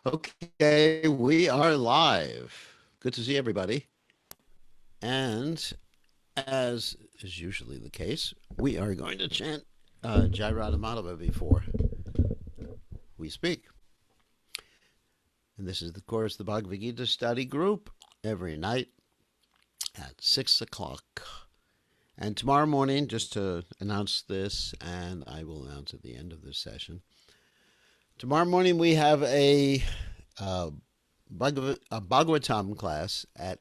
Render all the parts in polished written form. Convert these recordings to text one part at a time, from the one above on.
Okay, we are live. Good to see everybody. And as is usually the case, we are going to chant Jai Radha before we speak. And this is, of course, the Bhagavad Gita study group every night at 6 o'clock. And tomorrow morning, just to announce this, and I will announce at the end of this session, tomorrow morning we have a Bhagavatam class at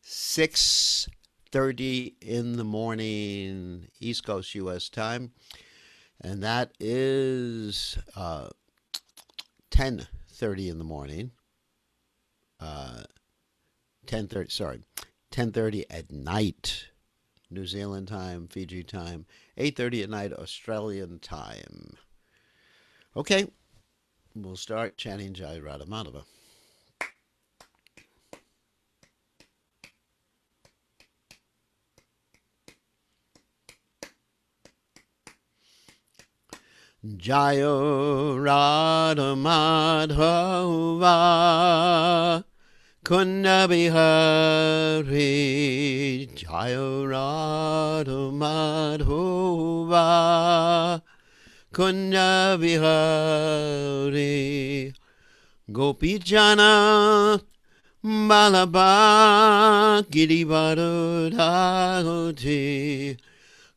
6:30 in the morning, East Coast U.S. time, and that is 10:30 in the morning. 10:30. Sorry, 10:30 at night, New Zealand time, Fiji time. 8:30 at night, Australian time. Okay, we'll start chanting Jai Radha Madhava. Jayo Radha Madhava Kunda Bihari Jayo Radha Madhava Kunda Bihari Gopi Jana Malaba Girivardhati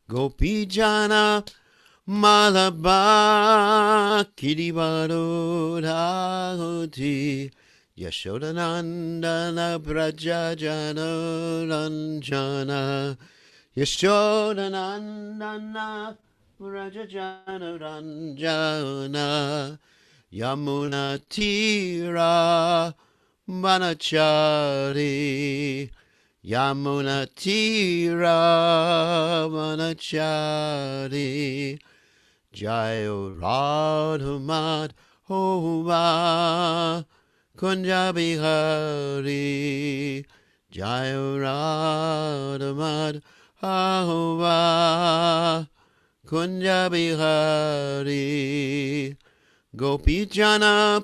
Gopi Jana Malaba Girivardhati Yashodanandana Brajajana Ranjana Yashodanandana Brajajana Ranjana Yamuna Tira Manachari Yamuna Tira Manachari Jayo Radha Madhava Kunja Bihari Jayo Radha Madhava Kunja Bihari Gopi Jana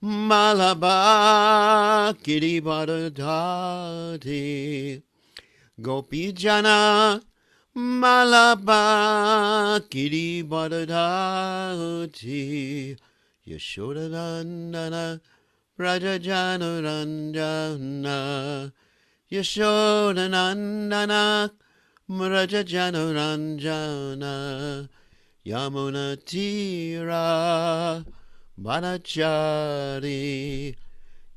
Malaba Girivardhati Gopi Jana Malaba Girivardhati Yashodanandana Rajajana Ranjana Yashodanandana Rajajana Ranjana Yamuna Tira Manachari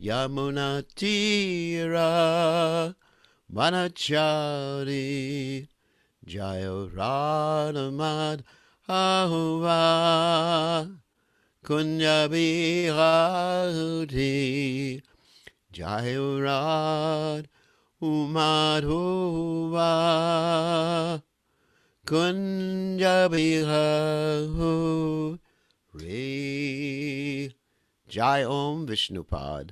Yamuna Tira Manachari Jayo Radha Madhava Kunya Bihari Jayo Radha Madhava Kunya Bihari Jai Om Vishnupad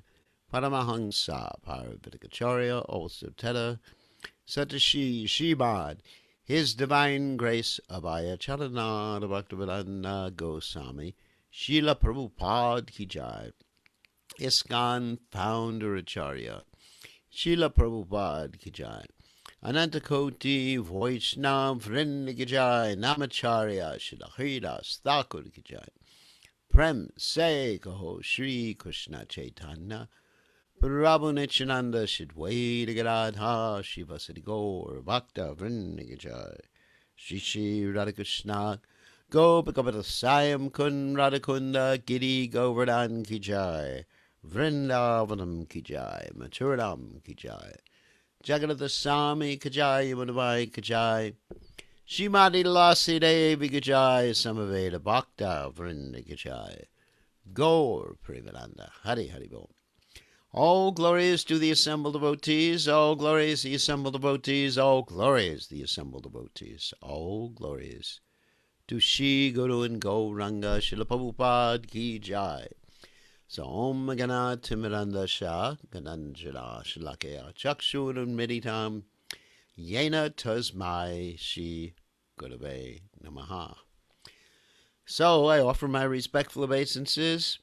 Paramahansa Paravatikacharya also Teta Satashi Shibad His Divine Grace Abhaya Charanada Bhaktivedanta Goswami Srila Prabhupada Ki Jai ISKCON Founder Acharya Srila Prabhupada Ki Jai Anantakoti Vaishnav Vrinda Ki Jai Namacharya Srila Haridas Thakur Ki Jai Prem Se Kaho Shri Krishna Chaitanya Prabhu Nityananda Shidwaita Gadadha Shivasati Gaur Bhakta Vrinda Ki Jai Shri Shri Radhakrishna Gopakapata Sayam Kun Radhakunda Giri Govardhan Ki Jai Vrindavanam Ki Jai Maturadam Ki Jai Jagannath Swami Ki Jai Yamunavai Ki Jai Shrimati Lasi Devi Ki Jai Samaveda Bhakta Vrinda Ki Jai Gaur Premananda Hari Hari Bol. All glories to the assembled devotees, all glories the assembled devotees, all glories the assembled devotees, all glories to Shri Guru and Gauranga Srila Prabhupada Ki Jai. So Om Gana Timiranda Shah Gananjana Shalakaya Chakshurun Meditam Yena Tasmai Shri Gurave Namaha. So I offer my respectful obeisances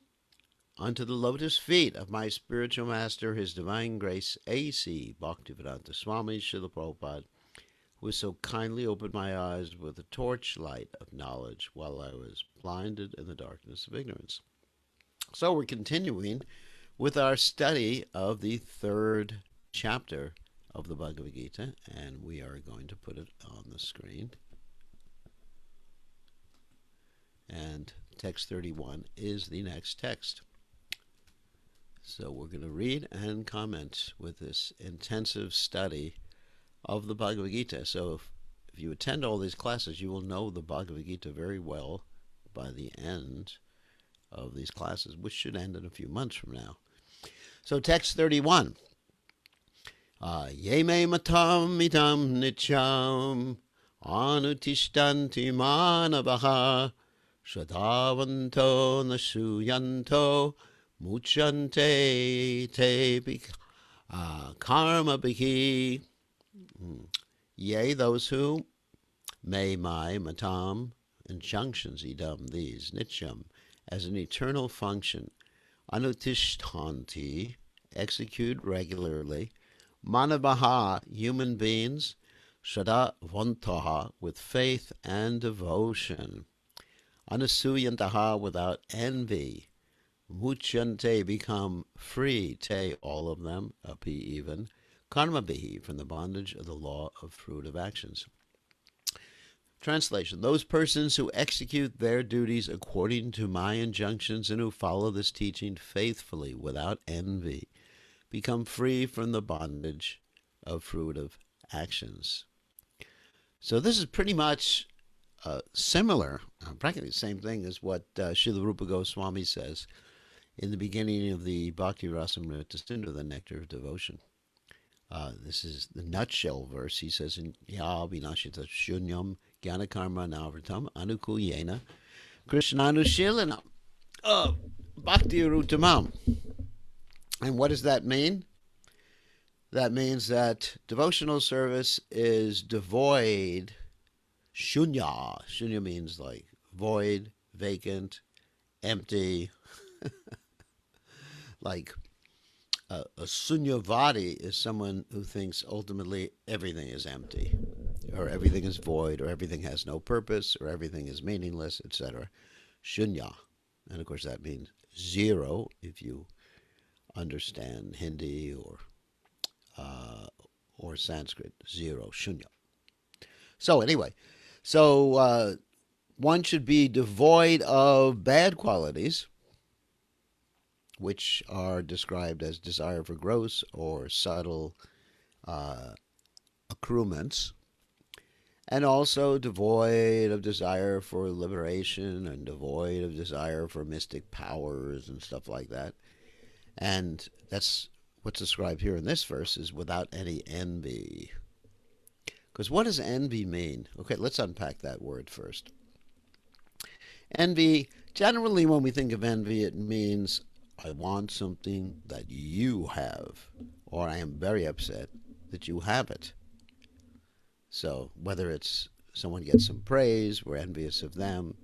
unto the lotus feet of my spiritual master, His Divine Grace, A.C. Bhaktivedanta Swami Srila Prabhupada, who so kindly opened my eyes with the torchlight of knowledge while I was blinded in the darkness of ignorance. So we're continuing with our study of the third chapter of the Bhagavad Gita, and we are going to put it on the screen. And text 31 is the next text. So we're going to read and comment with this intensive study of the Bhagavad Gita. So if you attend all these classes, you will know the Bhagavad Gita very well by the end of these classes, which should end in a few months from now. So text 31. Ye me matam mitam nityam anutishtanti manavaha shadavanto nasuyanto muchante te karma bihi. Yea, those who may my matam, injunctions idam, these, nityam, as an eternal function, anutishtanti, execute regularly, manavaha, human beings, shadavantaha, with faith and devotion, anasuyantaha, without envy, muchante, become free, te, all of them, api, even, karma bihi, from the bondage of the law of fruit of actions. Translation: those persons who execute their duties according to my injunctions and who follow this teaching faithfully without envy become free from the bondage of fruit of actions. So this is pretty much similar, practically the same thing as what Srila Rupa Goswami says in the beginning of the Bhakti Rasamrita Sindhu, the Nectar of Devotion. This is the nutshell verse. He says in Ya Vinashita Shunyam Gyanakarma Navritam Anukulyena Krishnanushilanam Bhakti Rutamam. And what does that mean? That means that devotional service is devoid, shunya. Shunya means like void, vacant, empty. Like a sunyavadi is someone who thinks ultimately everything is empty, or everything is void, or everything has no purpose, or everything is meaningless, etc. Shunya. And of course that means zero if you understand Hindi or Sanskrit. Zero, shunya. So anyway, one should be devoid of bad qualities, which are described as desire for gross or subtle accruements, and also devoid of desire for liberation and devoid of desire for mystic powers and stuff like that. And that's what's described here in this verse, is without any envy. Because what does envy mean? Okay, let's unpack that word first. Envy, generally when we think of envy, it means I want something that you have, or I am very upset that you have it. So whether it's someone gets some praise, we're envious of them,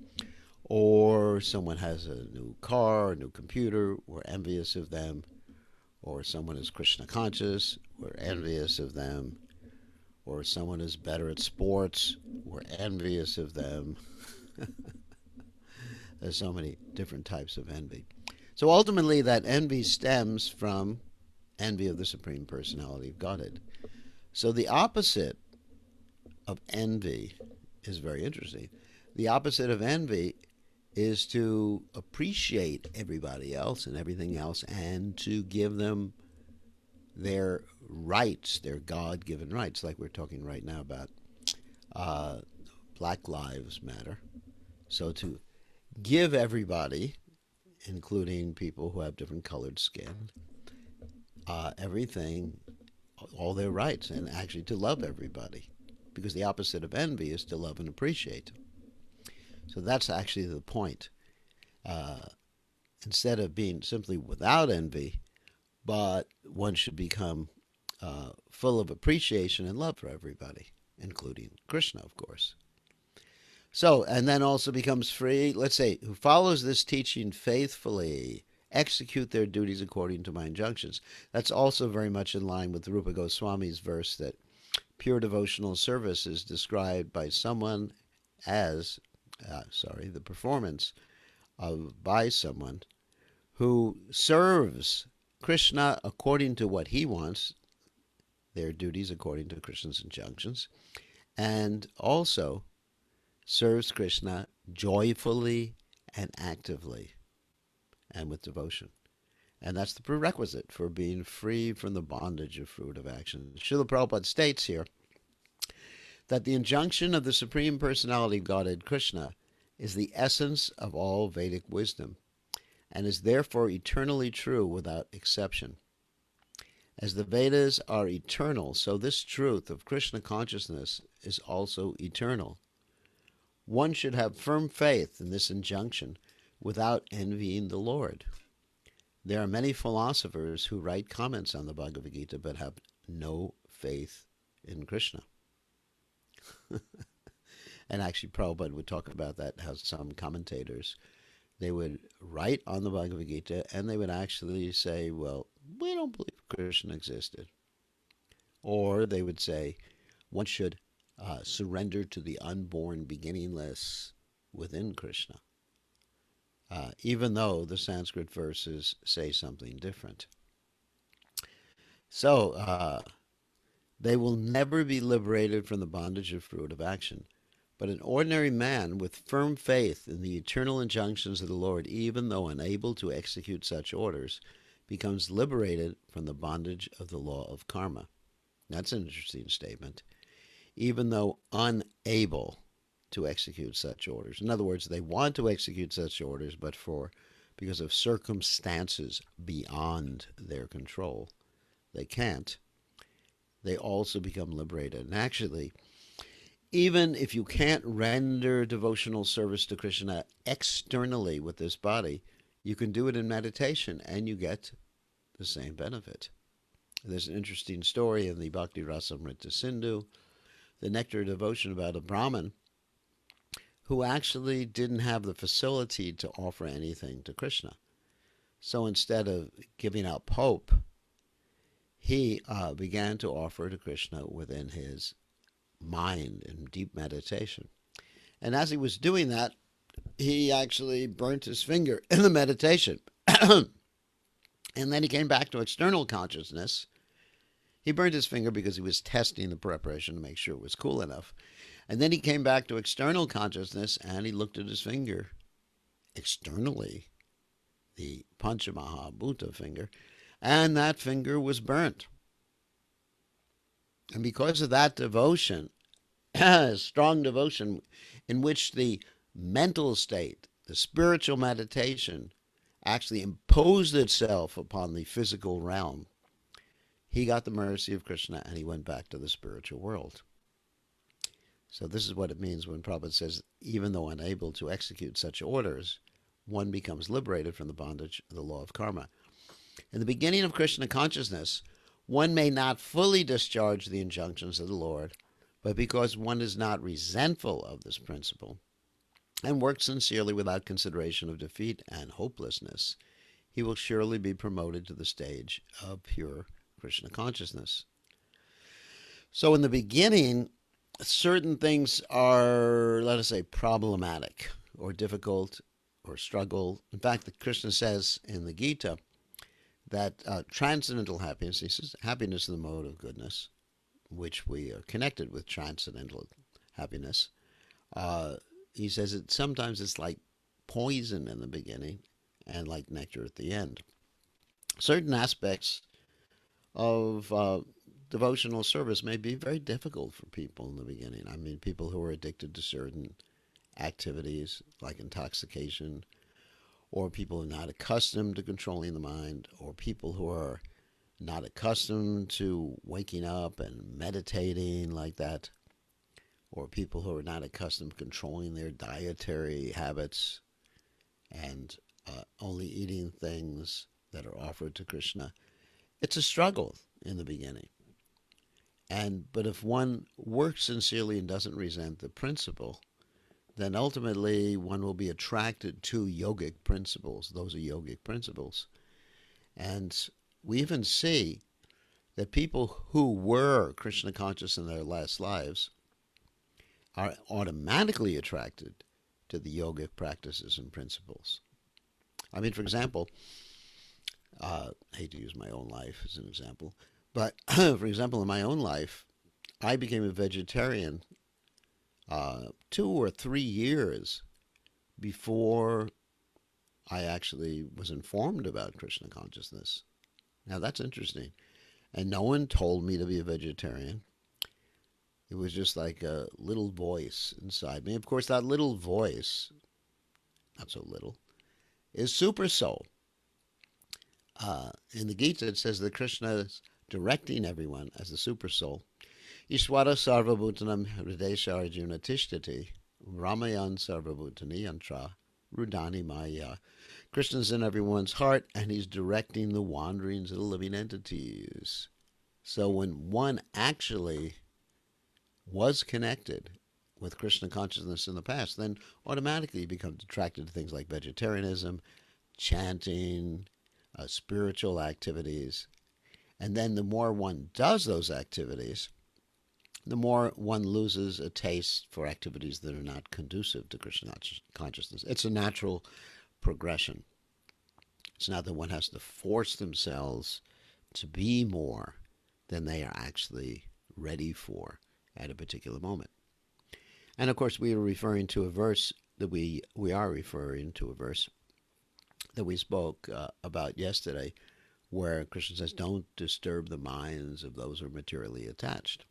or someone has a new car, a new computer, we're envious of them, or someone is Krishna conscious, we're envious of them, or someone is better at sports, we're envious of them. There's so many different types of envy. So ultimately that envy stems from envy of the Supreme Personality of Godhead. So the opposite of envy is very interesting. The opposite of envy is to appreciate everybody else and everything else and to give them their rights, their God-given rights, like we're talking right now about Black Lives Matter. So to give everybody, including people who have different colored skin, everything, all their rights, and actually to love everybody. Because the opposite of envy is to love and appreciate. So that's actually the point. Instead of being simply without envy, but one should become full of appreciation and love for everybody, including Krishna, of course. So, and then also becomes free, let's say, who follows this teaching faithfully execute their duties according to my injunctions. That's also very much in line with Rupa Goswami's verse that pure devotional service is described by someone as, the performance by someone who serves Krishna according to what he wants, their duties according to Krishna's injunctions, and also serves Krishna joyfully and actively and with devotion. And that's the prerequisite for being free from the bondage of fruitive action. Srila Prabhupada states here that the injunction of the Supreme Personality of Godhead Krishna is the essence of all Vedic wisdom and is therefore eternally true without exception. As the Vedas are eternal, so this truth of Krishna consciousness is also eternal. One should have firm faith in this injunction without envying the Lord. There are many philosophers who write comments on the Bhagavad Gita but have no faith in Krishna. And actually, Prabhupada would talk about that, how some commentators, they would write on the Bhagavad Gita and they would actually say, well, we don't believe Krishna existed. Or they would say, one should surrender to the unborn beginningless within Krishna, even though the Sanskrit verses say something different. So, they will never be liberated from the bondage of fruitive action. But an ordinary man with firm faith in the eternal injunctions of the Lord, even though unable to execute such orders, becomes liberated from the bondage of the law of karma. That's an interesting statement. Even though unable to execute such orders. In other words, they want to execute such orders, but because of circumstances beyond their control, they can't. They also become liberated. And actually, even if you can't render devotional service to Krishna externally with this body, you can do it in meditation and you get the same benefit. There's an interesting story in the Bhakti Rasamrita Sindhu, the Nectar of Devotion, about a Brahmin who actually didn't have the facility to offer anything to Krishna. So instead of giving out Pope, he began to offer to Krishna within his mind in deep meditation. And as he was doing that, he actually burnt his finger in the meditation. And then he came back to external consciousness. He burned his finger because he was testing the preparation to make sure it was cool enough. And then he came back to external consciousness and he looked at his finger externally, the Panchamahabhuta finger, and that finger was burnt. And because of that devotion, strong devotion, in which the mental state, the spiritual meditation, actually imposed itself upon the physical realm, he got the mercy of Krishna and he went back to the spiritual world. So this is what it means when Prabhupada says, even though unable to execute such orders, one becomes liberated from the bondage of the law of karma. In the beginning of Krishna consciousness, one may not fully discharge the injunctions of the Lord, but because one is not resentful of this principle and works sincerely without consideration of defeat and hopelessness, he will surely be promoted to the stage of pure Krishna consciousness. So in the beginning, certain things are, let us say, problematic or difficult or struggle. In fact, Krishna says in the Gita that transcendental happiness, he says, happiness is the mode of goodness, which we are connected with transcendental happiness. He says that sometimes it's like poison in the beginning and like nectar at the end. Certain aspects of devotional service may be very difficult for people in the beginning. I mean, people who are addicted to certain activities like intoxication, or people who are not accustomed to controlling the mind, or people who are not accustomed to waking up and meditating like that, or people who are not accustomed to controlling their dietary habits and only eating things that are offered to Krishna. It's a struggle in the beginning. But if one works sincerely and doesn't resent the principle, then ultimately one will be attracted to yogic principles. Those are yogic principles. And we even see that people who were Krishna conscious in their last lives are automatically attracted to the yogic practices and principles. I mean, for example, I hate to use my own life as an example, but for example, in my own life, I became a vegetarian 2 or 3 years before I actually was informed about Krishna consciousness. Now that's interesting. And no one told me to be a vegetarian. It was just like a little voice inside me. Of course, that little voice, not so little, is Super Soul. In the Gita, it says that Krishna is directing everyone as the Super Soul. Ishwara sarvabhutanam hridesha arjuna tishtati ramayan sarvabhutani yantra rudani maya. Krishna's in everyone's heart, and he's directing the wanderings of the living entities. So when one actually was connected with Krishna consciousness in the past, then automatically he becomes attracted to things like vegetarianism, chanting, spiritual activities. And then the more one does those activities, the more one loses a taste for activities that are not conducive to Krishna consciousness. It's a natural progression. It's not that one has to force themselves to be more than they are actually ready for at a particular moment. And of course, we are referring to a verse that we are referring to a verse that we spoke about yesterday, where Krishna says, "Don't disturb the minds of those who are materially attached.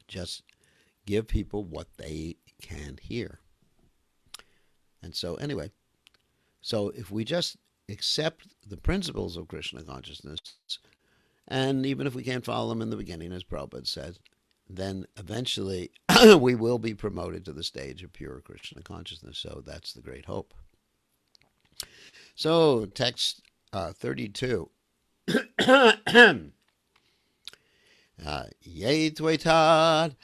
Just give people what they can hear." And so, anyway, so if we just accept the principles of Krishna consciousness, and even if we can't follow them in the beginning, as Prabhupada said, then eventually we will be promoted to the stage of pure Krishna consciousness. So that's the great hope. So, text 32. Ye tvetad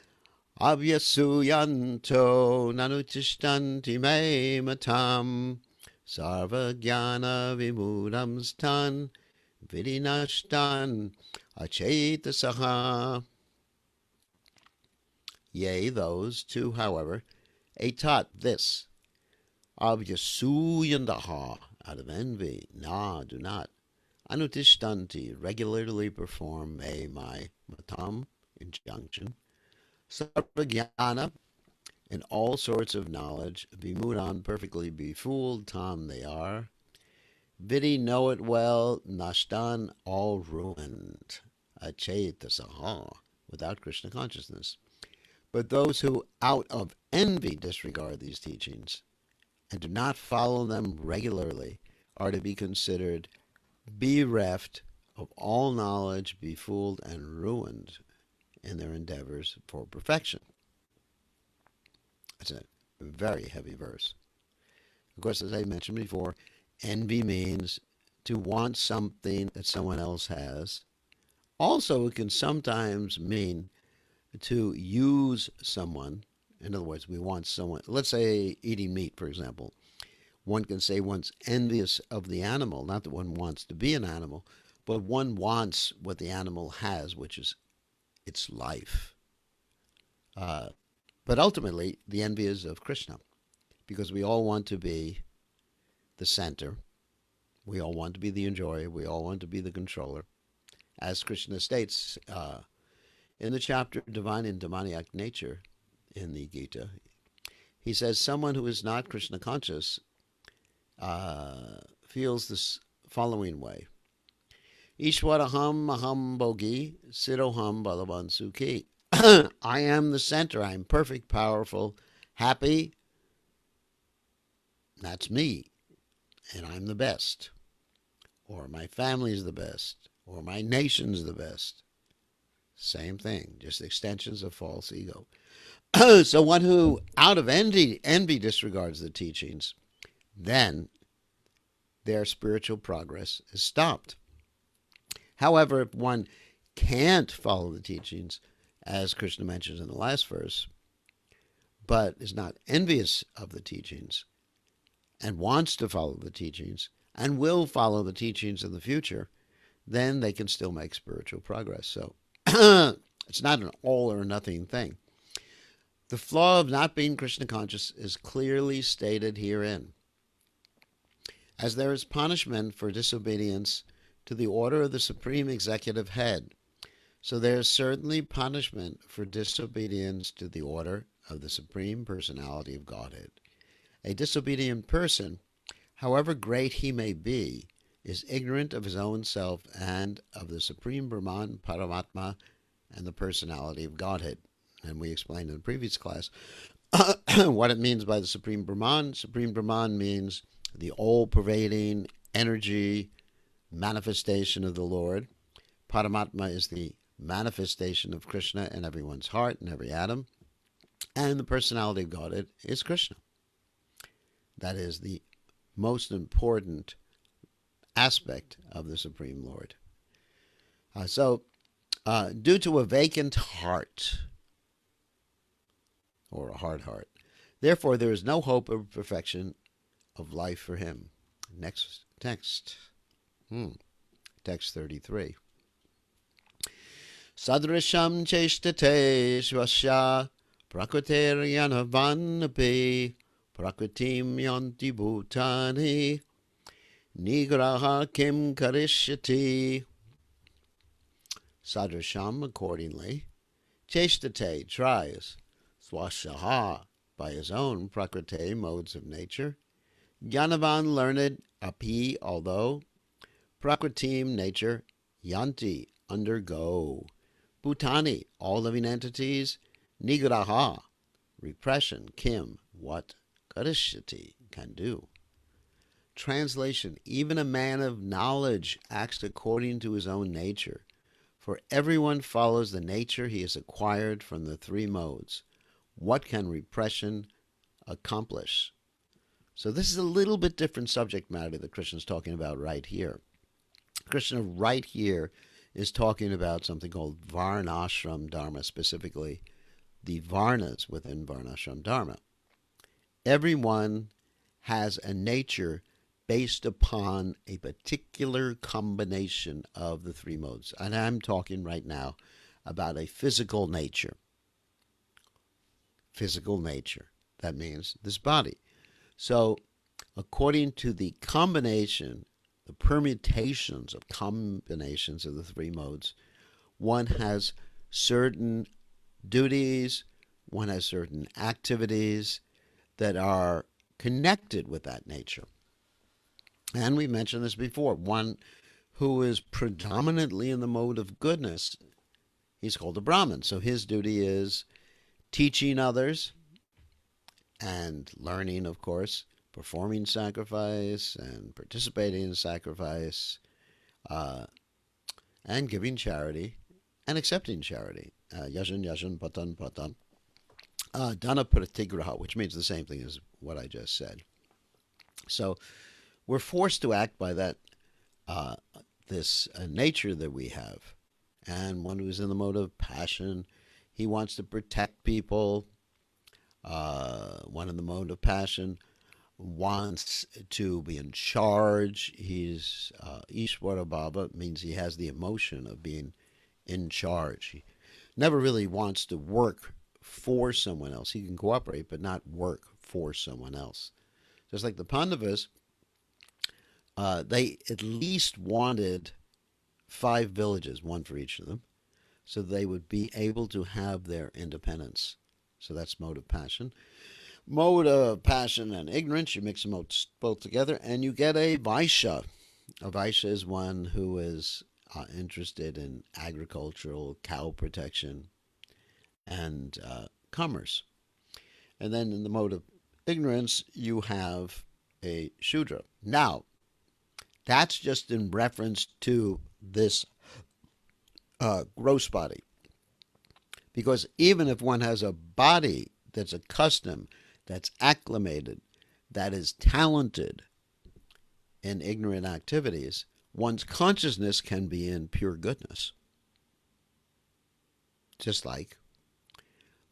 avyasuyanto nanutishtanti me matam sarva jnana vimudam stan vidinashtan achetasaha. Yea, those two, however, etat, this, avyasuyandaha, out of envy, na, do not, anutishtanti, regularly perform my matam, injunction, sarvajnana, in all sorts of knowledge, vimudan, perfectly befooled, tam, they are, vidi, know it well, nashtan, all ruined, achetasaha, without Krishna consciousness. But those who out of envy disregard these teachings and do not follow them regularly are to be considered bereft of all knowledge, befooled, and ruined in their endeavors for perfection. That's a very heavy verse. Of course, as I mentioned before, envy means to want something that someone else has. Also, it can sometimes mean to use someone. In other words, we want someone, let's say eating meat, for example. One can say one's envious of the animal, not that one wants to be an animal, but one wants what the animal has, which is its life. But ultimately, the envy is of Krishna, because we all want to be the center. We all want to be the enjoyer. We all want to be the controller. As Krishna states in the chapter Divine and Demoniac Nature in the Gita, he says someone who is not Krishna conscious feels this following way. Ishwaraham aham bogi siroham balavan sukhi. I am the center. I am perfect, powerful, happy. That's me. And I'm the best. Or my family's the best. Or my nation's the best. Same thing. Just extensions of false ego. So one who out of envy disregards the teachings, then their spiritual progress is stopped. However, if one can't follow the teachings, as Krishna mentions in the last verse, but is not envious of the teachings and wants to follow the teachings and will follow the teachings in the future, then they can still make spiritual progress. So it's not an all or nothing thing. The flaw of not being Krishna conscious is clearly stated herein. As there is punishment for disobedience to the order of the Supreme Executive Head, so there is certainly punishment for disobedience to the order of the Supreme Personality of Godhead. A disobedient person, however great he may be, is ignorant of his own self and of the Supreme Brahman, Paramatma, and the Personality of Godhead. And we explained in the previous class what it means by the Supreme Brahman. Supreme Brahman means the all-pervading energy manifestation of the Lord. Paramatma is the manifestation of Krishna in everyone's heart and every atom. And the Personality of Godhead is Krishna. That is the most important aspect of the Supreme Lord. Due to a vacant heart, or a hard heart, therefore there is no hope of perfection of life for him. Next text. Text 33. Sadrasham cheshtate svasya prakritiryanavanapi prakritim yanti bhutani nigraha kim karishyati. Sadrasham, accordingly, cheshtate, tries, swasyaha, by his own, prakrite, modes of nature, Jnanavan, learned, api, although, prakritim, nature, yanti, undergo, bhutani, all living entities, nigraha, repression, kim, what, karishyati, can do. Translation, even a man of knowledge acts according to his own nature, for everyone follows the nature he has acquired from the three modes. What can repression accomplish? So this is a little bit different subject matter that Krishna is talking about right here. Krishna right here is talking about something called Varnashram Dharma, specifically the Varnas within Varnashram Dharma. Everyone has a nature based upon a particular combination of the three modes. And I'm talking right now about a physical nature. Physical nature. That means this body. So, according to the combination, the permutations of combinations of the three modes, one has certain duties, one has certain activities that are connected with that nature. And we mentioned this before. One who is predominantly in the mode of goodness, he's called a Brahmin. So his duty is teaching others and learning, of course, performing sacrifice and participating in sacrifice, and giving charity and accepting charity. Yajan, yajan, patan, patan. Dana pratigraha, which means the same thing as what I just said. So we're forced to act by that, this nature that we have. And one who's in the mode of passion, he wants to protect people. One in the mode of passion wants to be in charge. He's Ishvara Baba, means he has the emotion of being in charge. He never really wants to work for someone else. He can cooperate, but not work for someone else. Just like the Pandavas, they at least wanted 5 villages, one for each of them, so they would be able to have their independence. So that's mode of passion. Mode of passion and ignorance, you mix them both together, and you get a Vaishya. A Vaishya is one who is interested in agricultural, cow protection, and commerce. And then in the mode of ignorance, you have a Shudra. Now, that's just in reference to this gross body. Because even if one has a body that's accustomed, that's acclimated, that is talented in ignorant activities, one's consciousness can be in pure goodness. Just like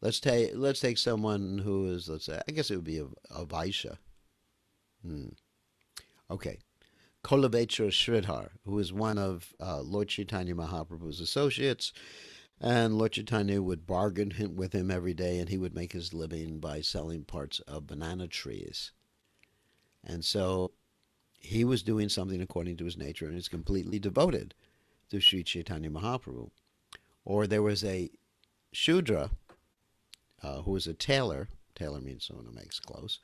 Let's take someone who is, let's say, I guess it would be a Vaishya. Okay. Kolabechra Sridhar, who is one of Lord Chaitanya Mahaprabhu's associates, and Lord Chaitanya would bargain with him every day, and he would make his living by selling parts of banana trees. And so he was doing something according to his nature, and is completely devoted to Sri Chaitanya Mahaprabhu. Or there was a Shudra, who was a tailor. Tailor means someone who makes clothes,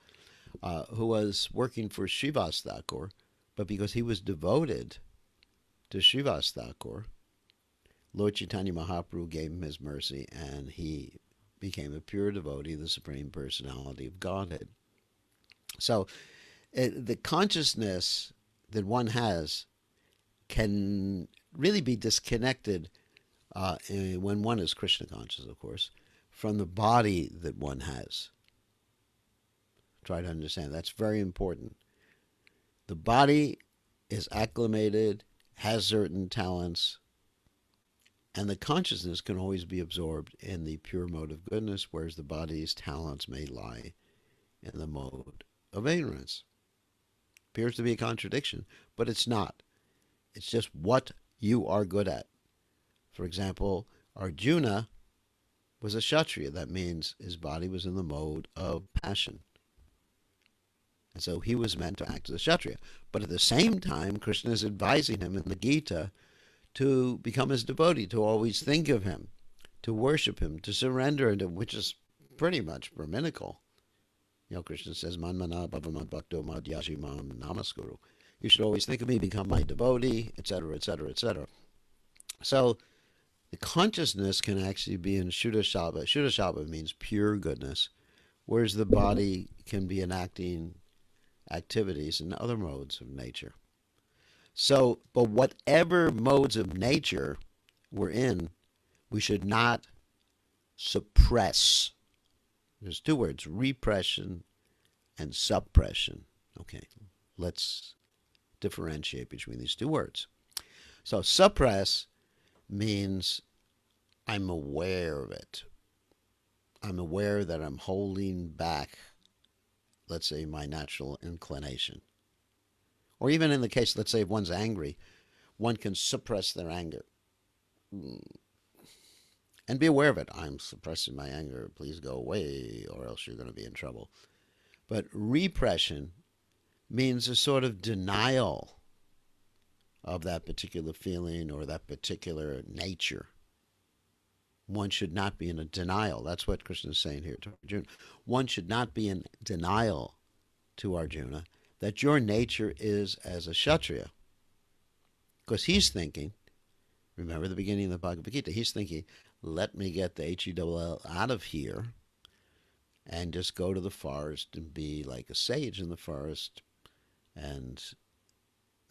who was working for Srivas Thakur, but because he was devoted to Srivas Thakur, Lord Chaitanya Mahaprabhu gave him his mercy, and he became a pure devotee of the Supreme Personality of Godhead. So the consciousness that one has can really be disconnected when one is Krishna conscious, of course, from the body that one has. Try to understand. That's very important. The body is acclimated, has certain talents, and the consciousness can always be absorbed in the pure mode of goodness, whereas the body's talents may lie in the mode of ignorance. Appears to be a contradiction, but it's not. It's just what you are good at. For example, Arjuna was a Kshatriya. That means his body was in the mode of passion. And so he was meant to act as a Kshatriya. But at the same time, Krishna is advising him in the Gita to become his devotee, to always think of him, to worship him, to surrender to him, which is pretty much Brahminical. You know, Krishna says, Man mana bhava mad-bhakto madhyaji mam namaskuru. You should always think of me, become my devotee, etc., etc., etc. So the consciousness can actually be in Shuddha Shabha. Shuddha Shabha means pure goodness, whereas the body can be enacting activities in other modes of nature. So, but whatever modes of nature we're in, we should not suppress. There's two words, repression and suppression. Okay, let's differentiate between these two words. So suppress means I'm aware of it. I'm aware that I'm holding back, let's say, my natural inclination. Or even in the case, let's say, if one's angry, one can suppress their anger. And be aware of it. I'm suppressing my anger. Please go away, or else you're going to be in trouble. But repression means a sort of denial of that particular feeling or that particular nature. One should not be in a denial. That's what Krishna is saying here to Arjuna. One should not be in denial to Arjuna that your nature is as a Kshatriya. Because he's thinking, remember the beginning of the Bhagavad Gita, he's thinking, let me get the H-E-L-L out of here and just go to the forest and be like a sage in the forest and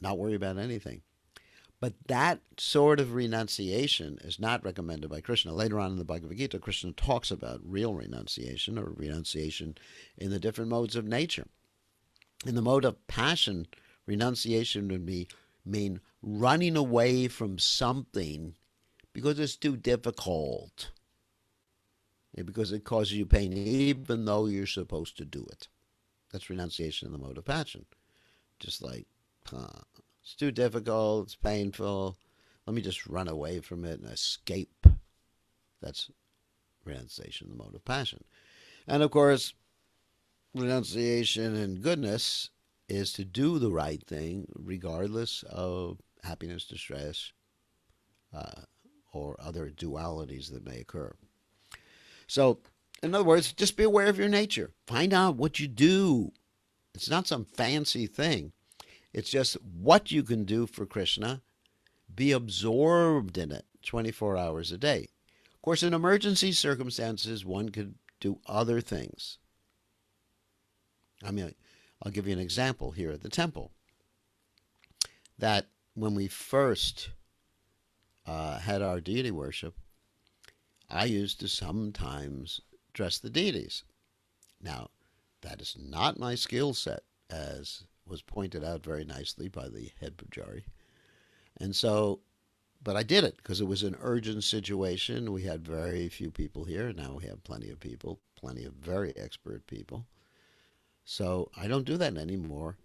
not worry about anything. But that sort of renunciation is not recommended by Krishna. Later on in the Bhagavad Gita, Krishna talks about real renunciation, or renunciation in the different modes of nature. In the mode of passion, renunciation would mean running away from something because it's too difficult, because it causes you pain even though you're supposed to do it. That's renunciation in the mode of passion. Just like, it's too difficult, it's painful, let me just run away from it and escape. That's renunciation in the mode of passion. And of course, renunciation and goodness is to do the right thing regardless of happiness, distress, or other dualities that may occur. So, in other words, just be aware of your nature. Find out what you do. It's not some fancy thing. It's just what you can do for Krishna. Be absorbed in it 24 hours a day. Of course, in emergency circumstances, one could do other things. I mean, I'll give you an example here at the temple. That when we first had our deity worship, I used to sometimes dress the deities. Now, that is not my skill set, as was pointed out very nicely by the head pujari. And so But I did it because it was an urgent situation. We had very few people here. Now we have plenty of people, plenty of very expert people. So I don't do that anymore.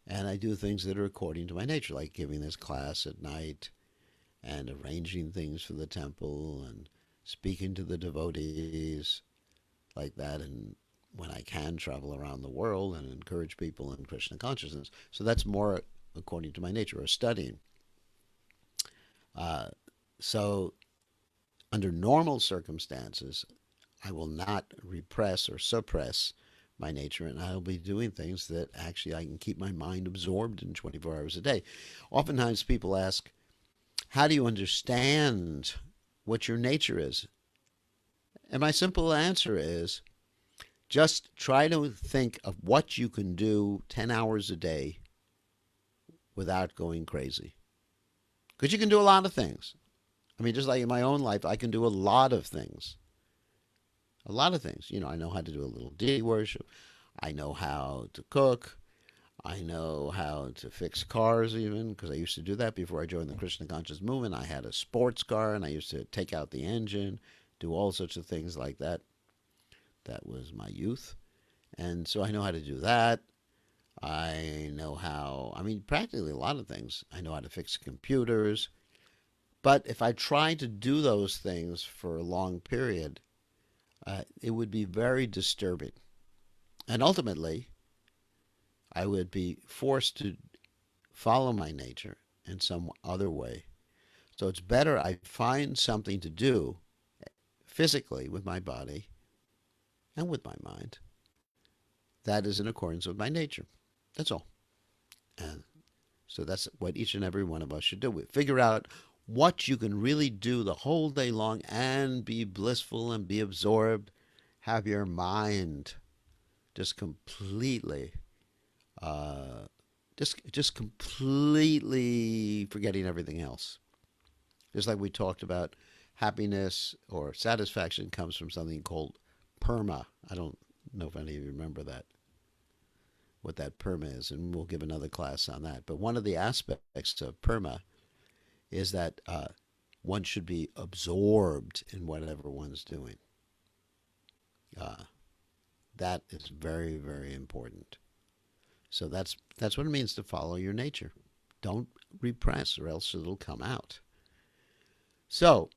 And I do things that are according to my nature, like giving this class at night and arranging things for the temple and speaking to the devotees like that. And when I can, travel around the world and encourage people in Krishna consciousness. So that's more according to my nature, or studying. Uh, so under normal circumstances, I will not repress or suppress my nature, and I'll be doing things that actually I can keep my mind absorbed in 24 hours a day. Oftentimes people ask, how do you understand what your nature is? And my simple answer is, just try to think of what you can do 10 hours a day without going crazy. Because you can do a lot of things. I mean, just like in my own life, I can do a lot of things. A lot of things. You know, I know how to do a little deity worship. I know how to cook. I know how to fix cars even, because I used to do that before I joined the Krishna Conscious Movement. I had a sports car, and I used to take out the engine, do all sorts of things like that. That was my youth. And so I know how to do that. I know how, I mean, practically a lot of things. I know how to fix computers. But if I tried to do those things for a long period, it would be very disturbing. And ultimately, I would be forced to follow my nature in some other way. So it's better I find something to do physically with my body and with my mind that is in accordance with my nature. That's all. And so that's what each and every one of us should do. Figure out what you can really do the whole day long and be blissful and be absorbed. Have your mind just completely, just completely forgetting everything else. Just like we talked about, happiness or satisfaction comes from something called perma. I don't know if any of you remember that, what that perma is, and we'll give another class on that. But one of the aspects of perma is that one should be absorbed in whatever one's doing. That is very, very important. So that's what it means to follow your nature. Don't repress, or else it'll come out. So,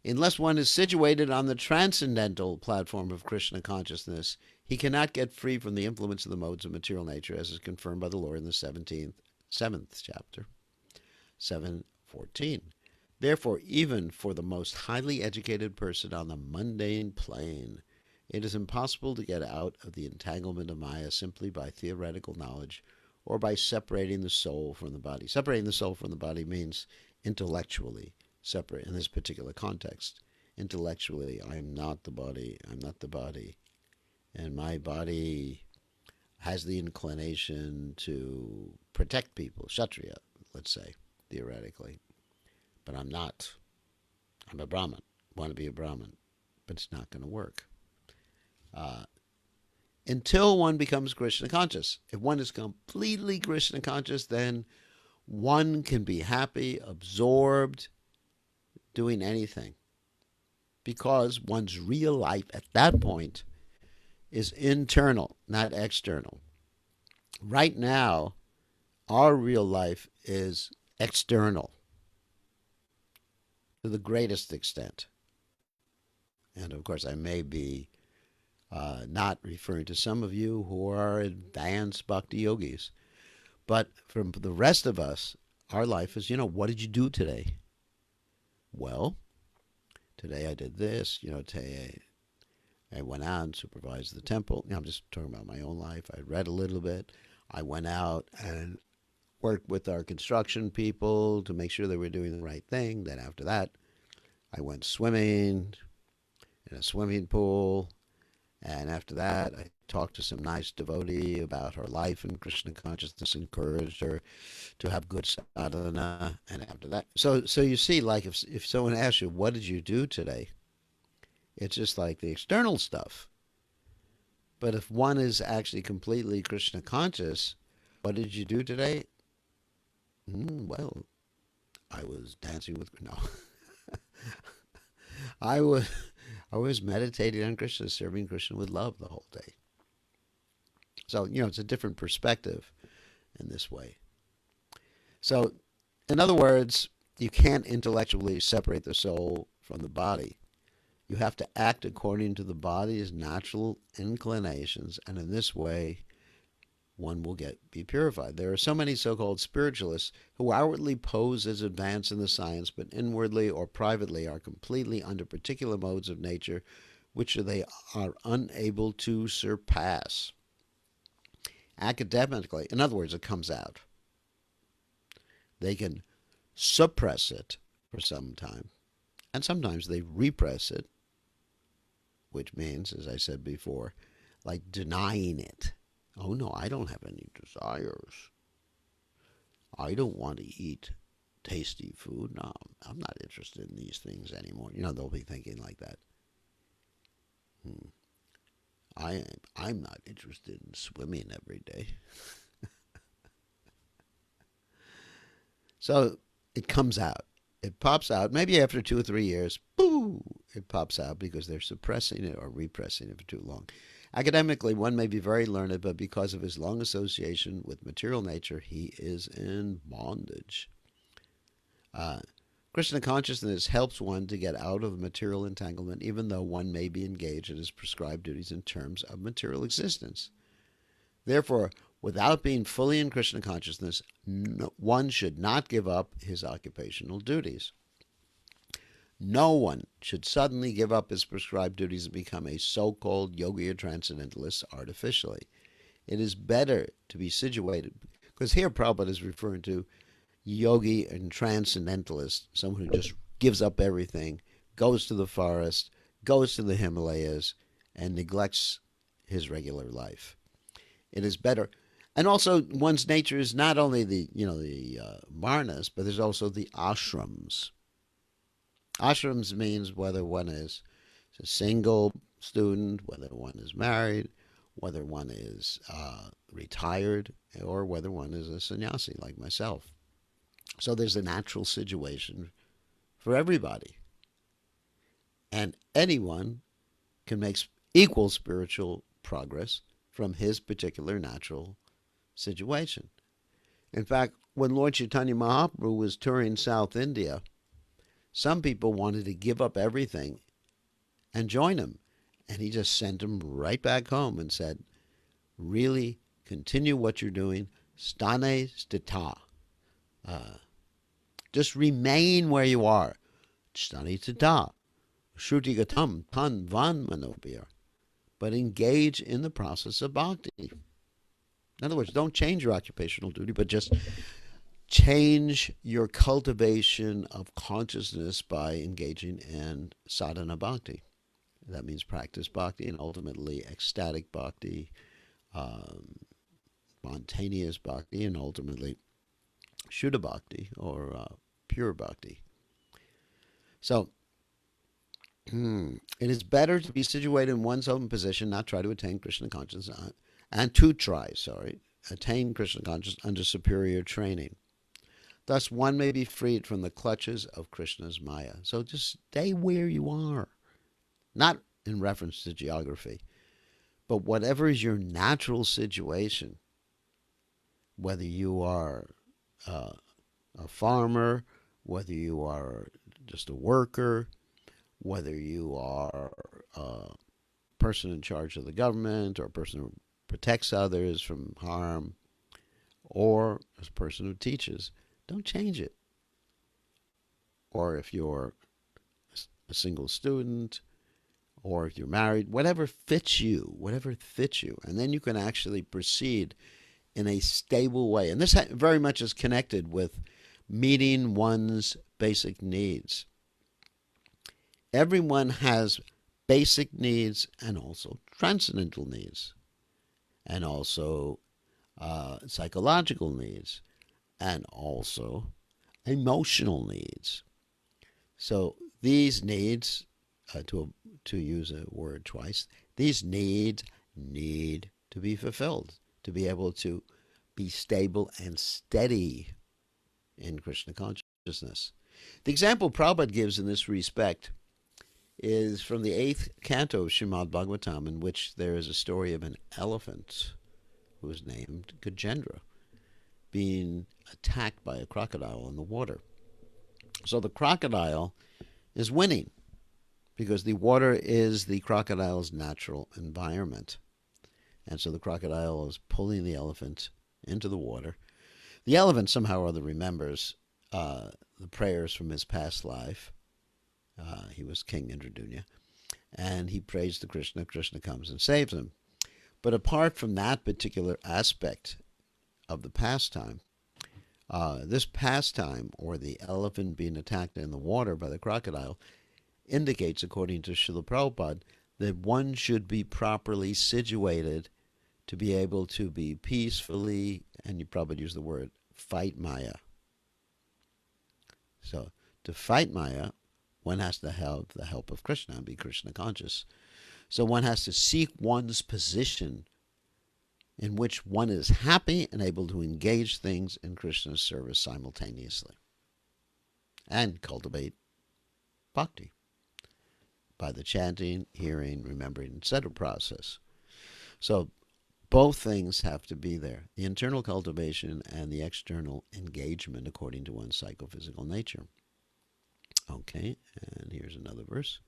unless one is situated on the transcendental platform of Krishna consciousness, he cannot get free from the influence of the modes of material nature, as is confirmed by the Lord in the 7th chapter, 7:14. Therefore, even for the most highly educated person on the mundane plane, it is impossible to get out of the entanglement of Maya simply by theoretical knowledge or by separating the soul from the body. Separating the soul from the body means intellectually separate in this particular context. Intellectually, I'm not the body, I'm not the body. And my body has the inclination to protect people, Kshatriya, let's say, theoretically. But I'm not. I'm a Brahmin, want to be a Brahmin, but it's not going to work. Until one becomes Krishna conscious. If one is completely Krishna conscious, then one can be happy, absorbed, doing anything. Because one's real life at that point is internal, not external. Right now, our real life is external to the greatest extent. And of course, I may be not referring to some of you who are advanced bhakti yogis. But for the rest of us, our life is, what did you do today? Well, today I did this. Today I went out and supervised the temple. I'm just talking about my own life. I read a little bit. I went out and worked with our construction people to make sure they were doing the right thing. Then after that, I went swimming in a swimming pool. And after that, I talked to some nice devotee about her life in Krishna consciousness, encouraged her to have good sadhana. And after that, so you see, like if someone asks you, what did you do today? It's just like the external stuff. But if one is actually completely Krishna conscious, what did you do today? Well, I was dancing with no. I was I was meditating on Krishna, serving Krishna with love the whole day. So, it's a different perspective in this way. So, in other words, you can't intellectually separate the soul from the body. You have to act according to the body's natural inclinations, and in this way, one will be purified. There are so many so-called spiritualists who outwardly pose as advanced in the science, but inwardly or privately are completely under particular modes of nature, which they are unable to surpass. Academically, in other words, it comes out. They can suppress it for some time, and sometimes they repress it, which means, as I said before, like denying it. Oh no, I don't have any desires. I don't want to eat tasty food. No, I'm not interested in these things anymore. They'll be thinking like that. I'm not interested in swimming every day. So it comes out. It pops out. Maybe after 2 or 3 years, boo, it pops out because they're suppressing it or repressing it for too long. Academically, one may be very learned, but because of his long association with material nature, he is in bondage. Krishna consciousness helps one to get out of material entanglement, even though one may be engaged in his prescribed duties in terms of material existence. Therefore, without being fully in Krishna consciousness, one should not give up his occupational duties. No one should suddenly give up his prescribed duties and become a so-called yogi or transcendentalist artificially. It is better to be situated, because here Prabhupada is referring to yogi and transcendentalist, someone who just gives up everything, goes to the forest, goes to the Himalayas, and neglects his regular life. It is better. And also, one's nature is not only the varnas, but there's also the ashrams. Ashrams means whether one is a single student, whether one is married, whether one is retired, or whether one is a sannyasi like myself. So there's a natural situation for everybody. And anyone can make equal spiritual progress from his particular natural situation. In fact, when Lord Chaitanya Mahaprabhu was touring South India, some people wanted to give up everything and join him. And he just sent them right back home and said, really continue what you're doing. Stane stita. Just remain where you are. Stane stita. Shruti gatam pan van manobir. But engage in the process of bhakti. In other words, don't change your occupational duty, but just change your cultivation of consciousness by engaging in sadhana bhakti. That means practice bhakti and ultimately ecstatic bhakti, spontaneous bhakti, and ultimately Shuddha bhakti or pure bhakti. So, it is better to be situated in one's own position, not try to attain Krishna consciousness, attain Krishna consciousness under superior training. Thus, one may be freed from the clutches of Krishna's Maya. So just stay where you are. Not in reference to geography, but whatever is your natural situation, whether you are a farmer, whether you are just a worker, whether you are a person in charge of the government or a person who protects others from harm, or a person who teaches, don't change it. Or if you're a single student, or if you're married, whatever fits you. And then you can actually proceed in a stable way. And this very much is connected with meeting one's basic needs. Everyone has basic needs and also transcendental needs, and also psychological needs, and also emotional needs. So these needs, to use a word twice, these needs need to be fulfilled to be able to be stable and steady in Krishna consciousness. consciousness. The example Prabhupada gives in this respect is from the 8th canto of Mad-Bhaktim, in which there is a story of an elephant who is named Gajendra being attacked by a crocodile in the water. So the crocodile is winning because the water is the crocodile's natural environment. And so the crocodile is pulling the elephant into the water. The elephant somehow or other remembers the prayers from his past life. He was King Indradunya. And he prays to Krishna. Krishna comes and saves him. But apart from that particular aspect of the pastime, this pastime, or the elephant being attacked in the water by the crocodile, indicates, according to Srila Prabhupada, that one should be properly situated to be able to be peacefully, and you probably use the word, fight Maya. So to fight Maya, one has to have the help of Krishna and be Krishna conscious. So one has to seek one's position in which one is happy and able to engage things in Krishna's service simultaneously and cultivate bhakti by the chanting, hearing, remembering, etc. process. So both things have to be there, the internal cultivation and the external engagement according to one's psychophysical nature. Okay, and here's another verse.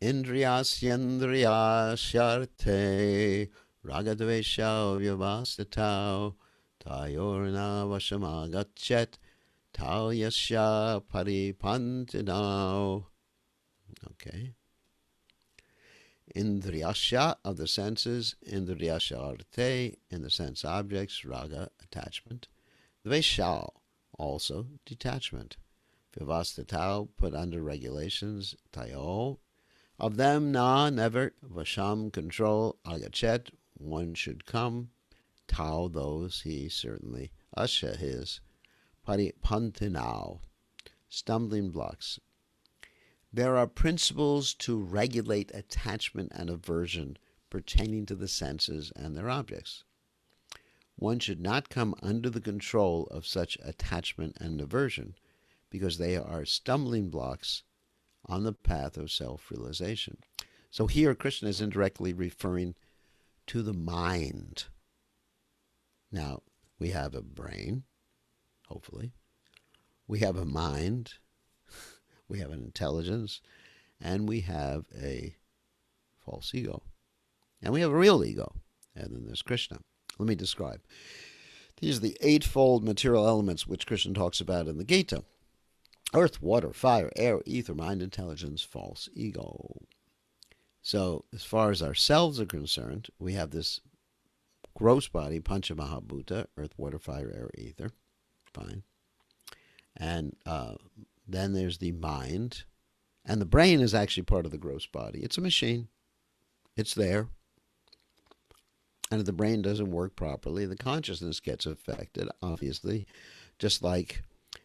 Indriyasyandriyashyarte ragadvesha vyavasthatau tayorna vashamagachet tau yasya paripantinau. Okay. Indriyasya, of the senses, indriyasya arte, in the sense objects, raga, attachment. Dvesha, also detachment. Vyavasthatau, put under regulations, tayo, of them na, never, vasham, control, agachet, one should come, tau, those, he, certainly, asya, his, paripantinau, stumbling blocks. There are principles to regulate attachment and aversion pertaining to the senses and their objects. One should not come under the control of such attachment and aversion because they are stumbling blocks on the path of self-realization. So here Krishna is indirectly referring to the mind. Now, we have a brain, hopefully. We have a mind. We have an intelligence. And we have a false ego. And we have a real ego. And then there's Krishna. Let me describe. These are the eightfold material elements which Krishna talks about in the Gita. Earth, water, fire, air, ether, mind, intelligence, false ego. So as far as ourselves are concerned, we have this gross body, Pancha Mahabhuta, earth, water, fire, air, ether. Fine. And then there's the mind. And the brain is actually part of the gross body. It's a machine. It's there. And if the brain doesn't work properly, the consciousness gets affected, obviously. Just like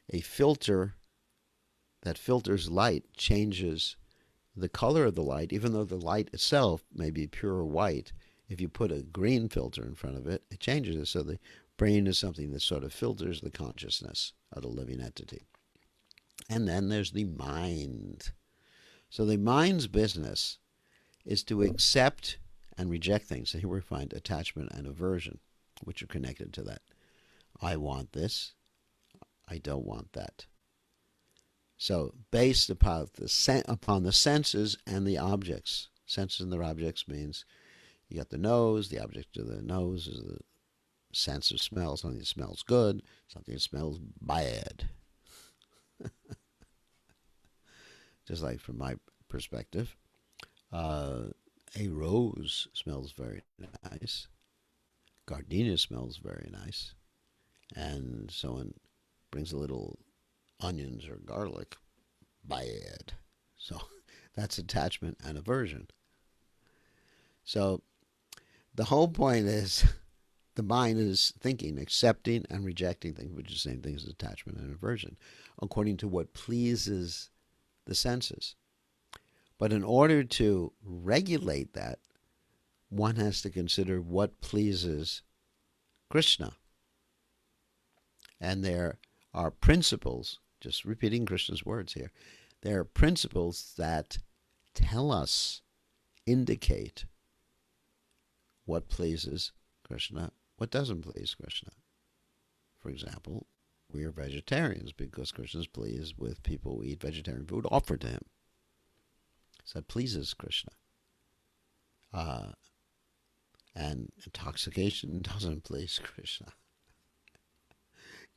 a filter that filters light changes the color of the light, even though the light itself may be pure white. If you put a green filter in front of it, it changes it. So the brain is something that sort of filters the consciousness of the living entity. And then there's the mind. So the mind's business is to accept and reject things. So here we find attachment and aversion, which are connected to that. I want this. I don't want that. So based upon the senses and the objects. Senses and their objects means you got the nose. The object of the nose is the sense of smell. Something that smells good. Something that smells bad. Just like from my perspective, a rose smells very nice. Gardenia smells very nice. And someone brings a little onions or garlic, bad. So that's attachment and aversion. So the whole point is the mind is thinking, accepting and rejecting things, which is the same thing as attachment and aversion, according to what pleases the senses. But in order to regulate that, one has to consider what pleases Krishna. And there are principles, just repeating Krishna's words here, there are principles that tell us, indicate what pleases Krishna, what doesn't please Krishna. For example, we are vegetarians because Krishna is pleased with people who eat vegetarian food offered to him. So that pleases Krishna. And intoxication doesn't please Krishna.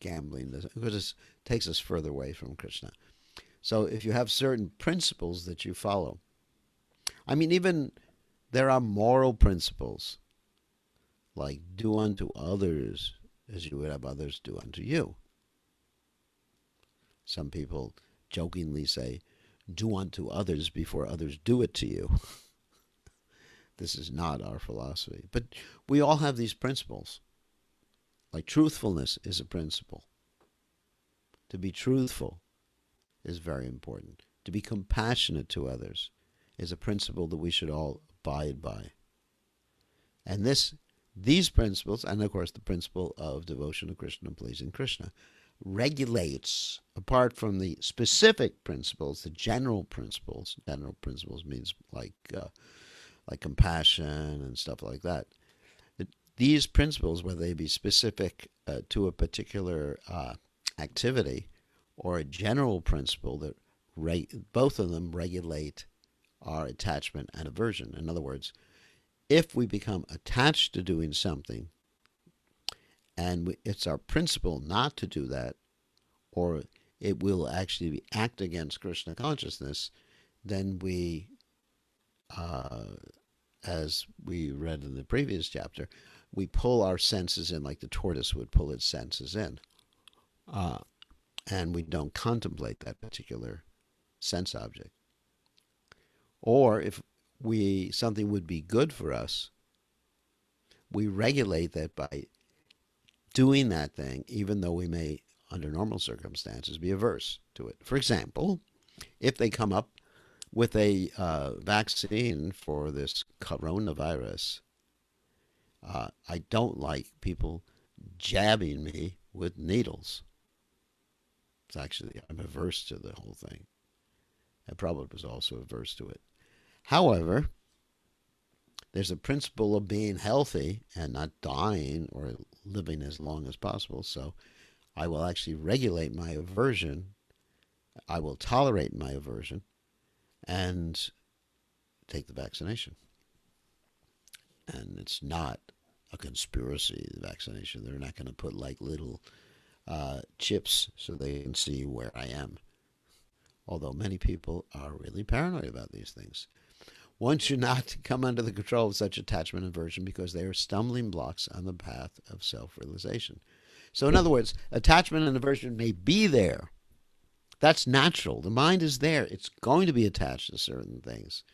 Gambling doesn't, because it takes us further away from Krishna. So if you have certain principles that you follow, I mean, even there are moral principles, like do unto others as you would have others do unto you. Some people jokingly say, do unto others before others do it to you. This is not our philosophy. But we all have these principles. Like truthfulness is a principle. To be truthful is very important. To be compassionate to others is a principle that we should all abide by. And these principles, and of course the principle of devotion to Krishna and pleasing Krishna, regulates, apart from the specific principles, the general principles. General principles means like compassion and stuff like that. These principles, whether they be specific to a particular activity or a general principle, that both of them regulate our attachment and aversion. In other words, if we become attached to doing something and it's our principle not to do that, or it will actually act against Krishna consciousness, then we, as we read in the previous chapter, we pull our senses in like the tortoise would pull its senses in. And we don't contemplate that particular sense object. Or if something would be good for us, we regulate that by doing that thing, even though we may, under normal circumstances, be averse to it. For example, if they come up with a vaccine for this coronavirus, I don't like people jabbing me with needles. It's actually, I'm averse to the whole thing. And Prabhupada was also averse to it. However, there's a principle of being healthy and not dying or living as long as possible. So I will actually regulate my aversion. I will tolerate my aversion and take the vaccination. And it's not a conspiracy, the vaccination. They're not going to put like little chips so they can see where I am. Although many people are really paranoid about these things. One should not come under the control of such attachment and aversion because they are stumbling blocks on the path of self-realization. So in other words, attachment and aversion may be there. That's natural. The mind is there. It's going to be attached to certain things.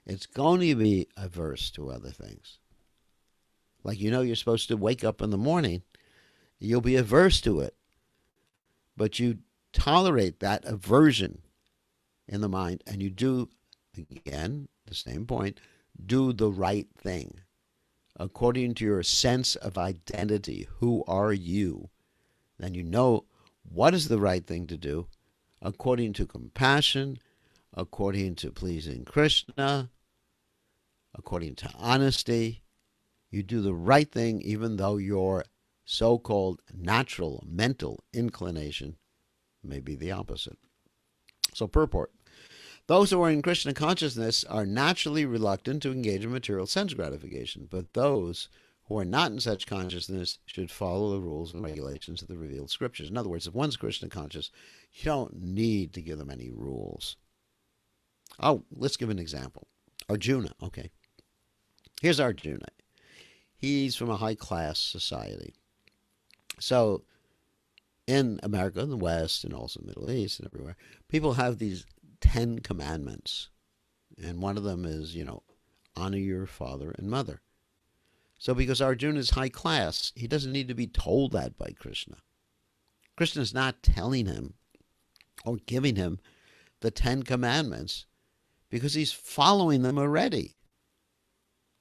It's going to be averse to other things. Like, you're supposed to wake up in the morning. You'll be averse to it. But you tolerate that aversion in the mind, and you do, again, the same point, do the right thing. According to your sense of identity, who are you? Then you know what is the right thing to do, according to compassion, according to pleasing Krishna, according to honesty. You do the right thing even though your so-called natural mental inclination may be the opposite. So purport. Those who are in Krishna consciousness are naturally reluctant to engage in material sense gratification, but those who are not in such consciousness should follow the rules and regulations of the revealed scriptures. In other words, if one's Krishna conscious, you don't need to give them any rules. Oh, let's give an example. Arjuna, okay. Here's Arjuna. He's from a high-class society. So in America, in the West, and also the Middle East and everywhere, people have these 10 commandments. And one of them is, honor your father and mother. So because Arjuna is high class, he doesn't need to be told that by Krishna. Krishna is not telling him or giving him the 10 commandments because he's following them already.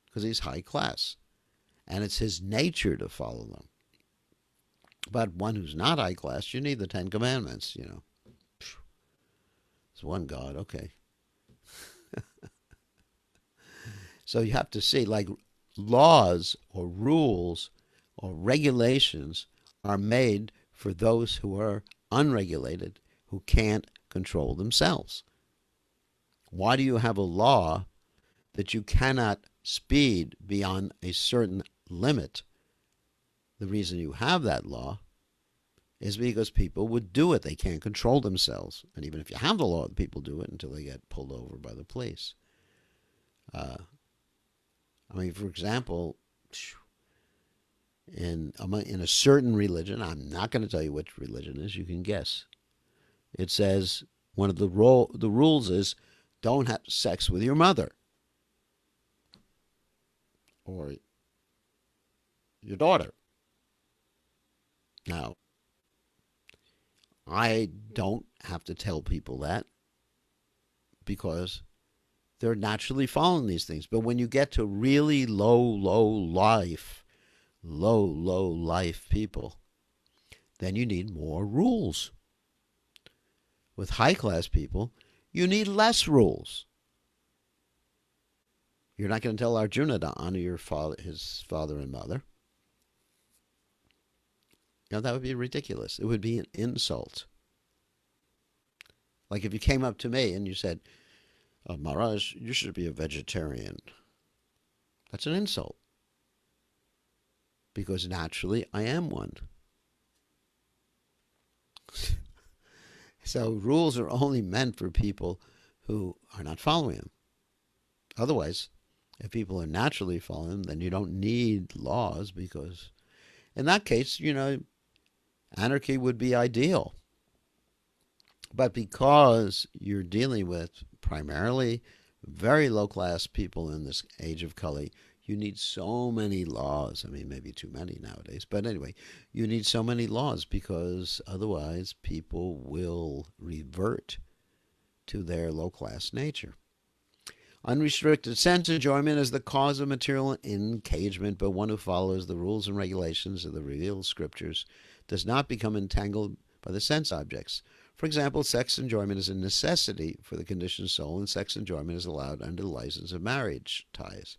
Because he's high class. And it's his nature to follow them. But one who's not high class, you need the Ten Commandments, It's one God, okay. So you have to see, like, laws or rules or regulations are made for those who are unregulated, who can't control themselves. Why do you have a law that you cannot speed beyond a certain limit? The reason you have that law is because people would do it. They can't control themselves. And even if you have the law, people do it until they get pulled over by the police. For example, in a certain religion, I'm not going to tell you which religion it is, you can guess. It says one of the rules is don't have sex with your mother or your daughter. Now, I don't have to tell people that because they're naturally following these things. But when you get to really low life people, then you need more rules. With high class people, you need less rules. You're not going to tell Arjuna to honor his father and mother. That would be ridiculous. It would be an insult. Like if you came up to me and you said, oh, Maharaj, you should be a vegetarian. That's an insult. Because naturally I am one. So rules are only meant for people who are not following them. Otherwise, if people are naturally following them, then you don't need laws because in that case, anarchy would be ideal. But because you're dealing with primarily very low-class people in this age of Kali, you need so many laws. Maybe too many nowadays. But anyway, you need so many laws because otherwise people will revert to their low-class nature. Unrestricted sense enjoyment is the cause of material engagement, but one who follows the rules and regulations of the revealed scriptures does not become entangled by the sense objects. For example, sex enjoyment is a necessity for the conditioned soul, and sex enjoyment is allowed under the license of marriage ties.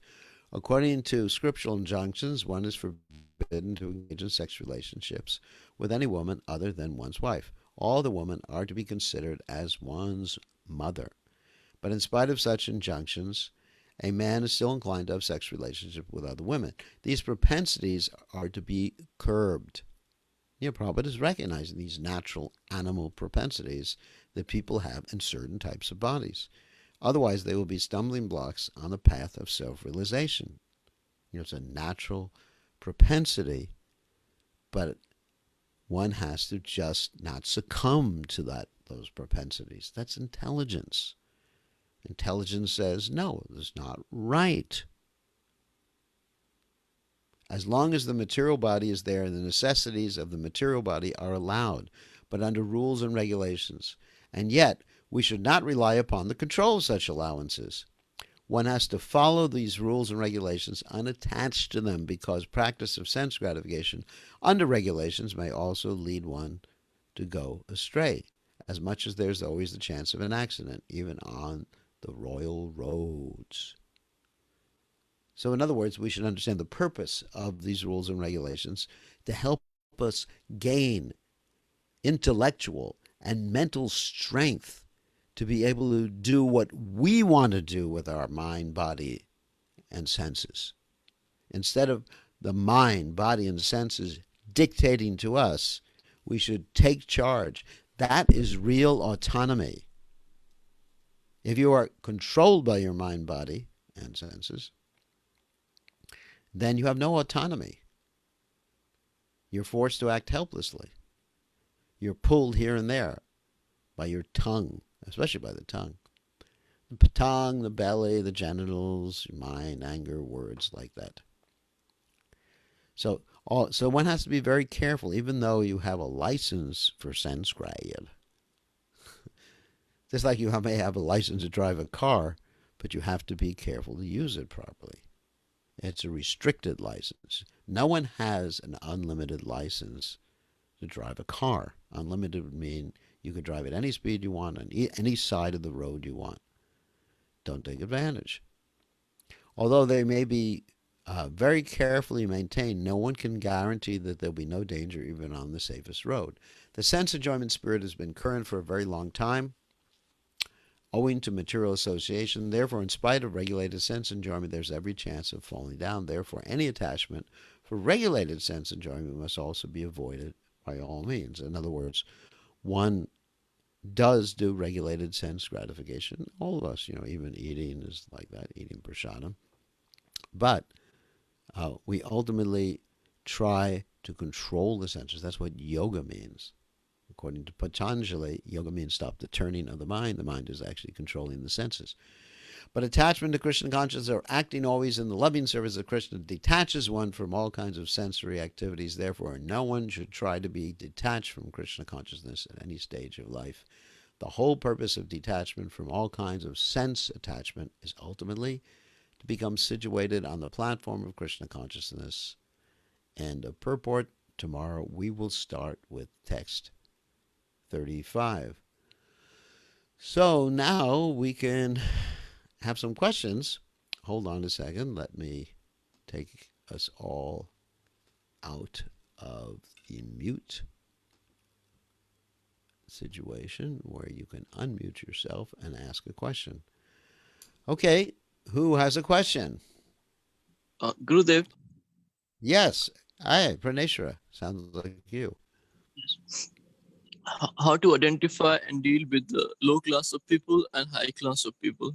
According to scriptural injunctions, one is forbidden to engage in sex relationships with any woman other than one's wife. All the women are to be considered as one's mother. But in spite of such injunctions, a man is still inclined to have sex relationships with other women. These propensities are to be curbed. Prabhupada is recognizing these natural animal propensities that people have in certain types of bodies. Otherwise, they will be stumbling blocks on the path of self-realization. It's a natural propensity, but one has to just not succumb to those propensities. That's intelligence. Intelligence says, no, it's not right. As long as the material body is there, the necessities of the material body are allowed, but under rules and regulations. And yet, we should not rely upon the control of such allowances. One has to follow these rules and regulations unattached to them, because practice of sense gratification under regulations may also lead one to go astray, as much as there's always the chance of an accident, even on the royal roads. So in other words, we should understand the purpose of these rules and regulations to help us gain intellectual and mental strength to be able to do what we want to do with our mind, body, and senses. Instead of the mind, body, and senses dictating to us, we should take charge. That is real autonomy. If you are controlled by your mind, body, and senses, then you have no autonomy. You're forced to act helplessly. You're pulled here and there by your tongue, especially by the tongue. The patong, the belly, the genitals, your mind, anger, words like that. So one has to be very careful, even though you have a license for sense grab. Just like you may have a license to drive a car, but you have to be careful to use it properly. It's a restricted license. No one has an unlimited license to drive a car. Unlimited would mean you could drive at any speed you want on any side of the road you want. Don't take advantage. Although they may be very carefully maintained, no one can guarantee that there'll be no danger even on the safest road. The sense enjoyment spirit has been current for a very long time, owing to material association. Therefore, in spite of regulated sense enjoyment, there's every chance of falling down. Therefore, any attachment for regulated sense enjoyment must also be avoided by all means. In other words, one does do regulated sense gratification. All of us, even eating is like that, eating prasadam. But we ultimately try to control the senses. That's what yoga means. According to Patanjali, yoga means stop the turning of the mind. The mind is actually controlling the senses. But attachment to Krishna consciousness or acting always in the loving service of Krishna detaches one from all kinds of sensory activities. Therefore, no one should try to be detached from Krishna consciousness at any stage of life. The whole purpose of detachment from all kinds of sense attachment is ultimately to become situated on the platform of Krishna consciousness. End of purport. Tomorrow we will start with text 35. So now we can have some questions. Hold on a second. Let me take us all out of the mute situation where you can unmute yourself and ask a question. Okay, who has a question? Gurudev. Yes. Hi, Praneshwara. Sounds like you. Yes. How to identify and deal with the low class of people and high class of people?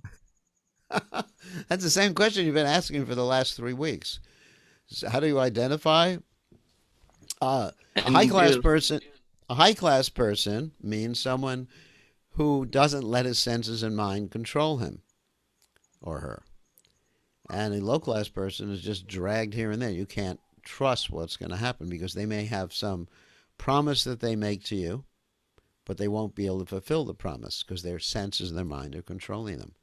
That's the same question you've been asking for the last 3 weeks. So how do you identify? A high class person. A high class person means someone who doesn't let his senses and mind control him or her. And a low class person is just dragged here and there. You can't trust what's going to happen because they may have some promise that they make to you, but they won't be able to fulfill the promise because their senses and their mind are controlling them.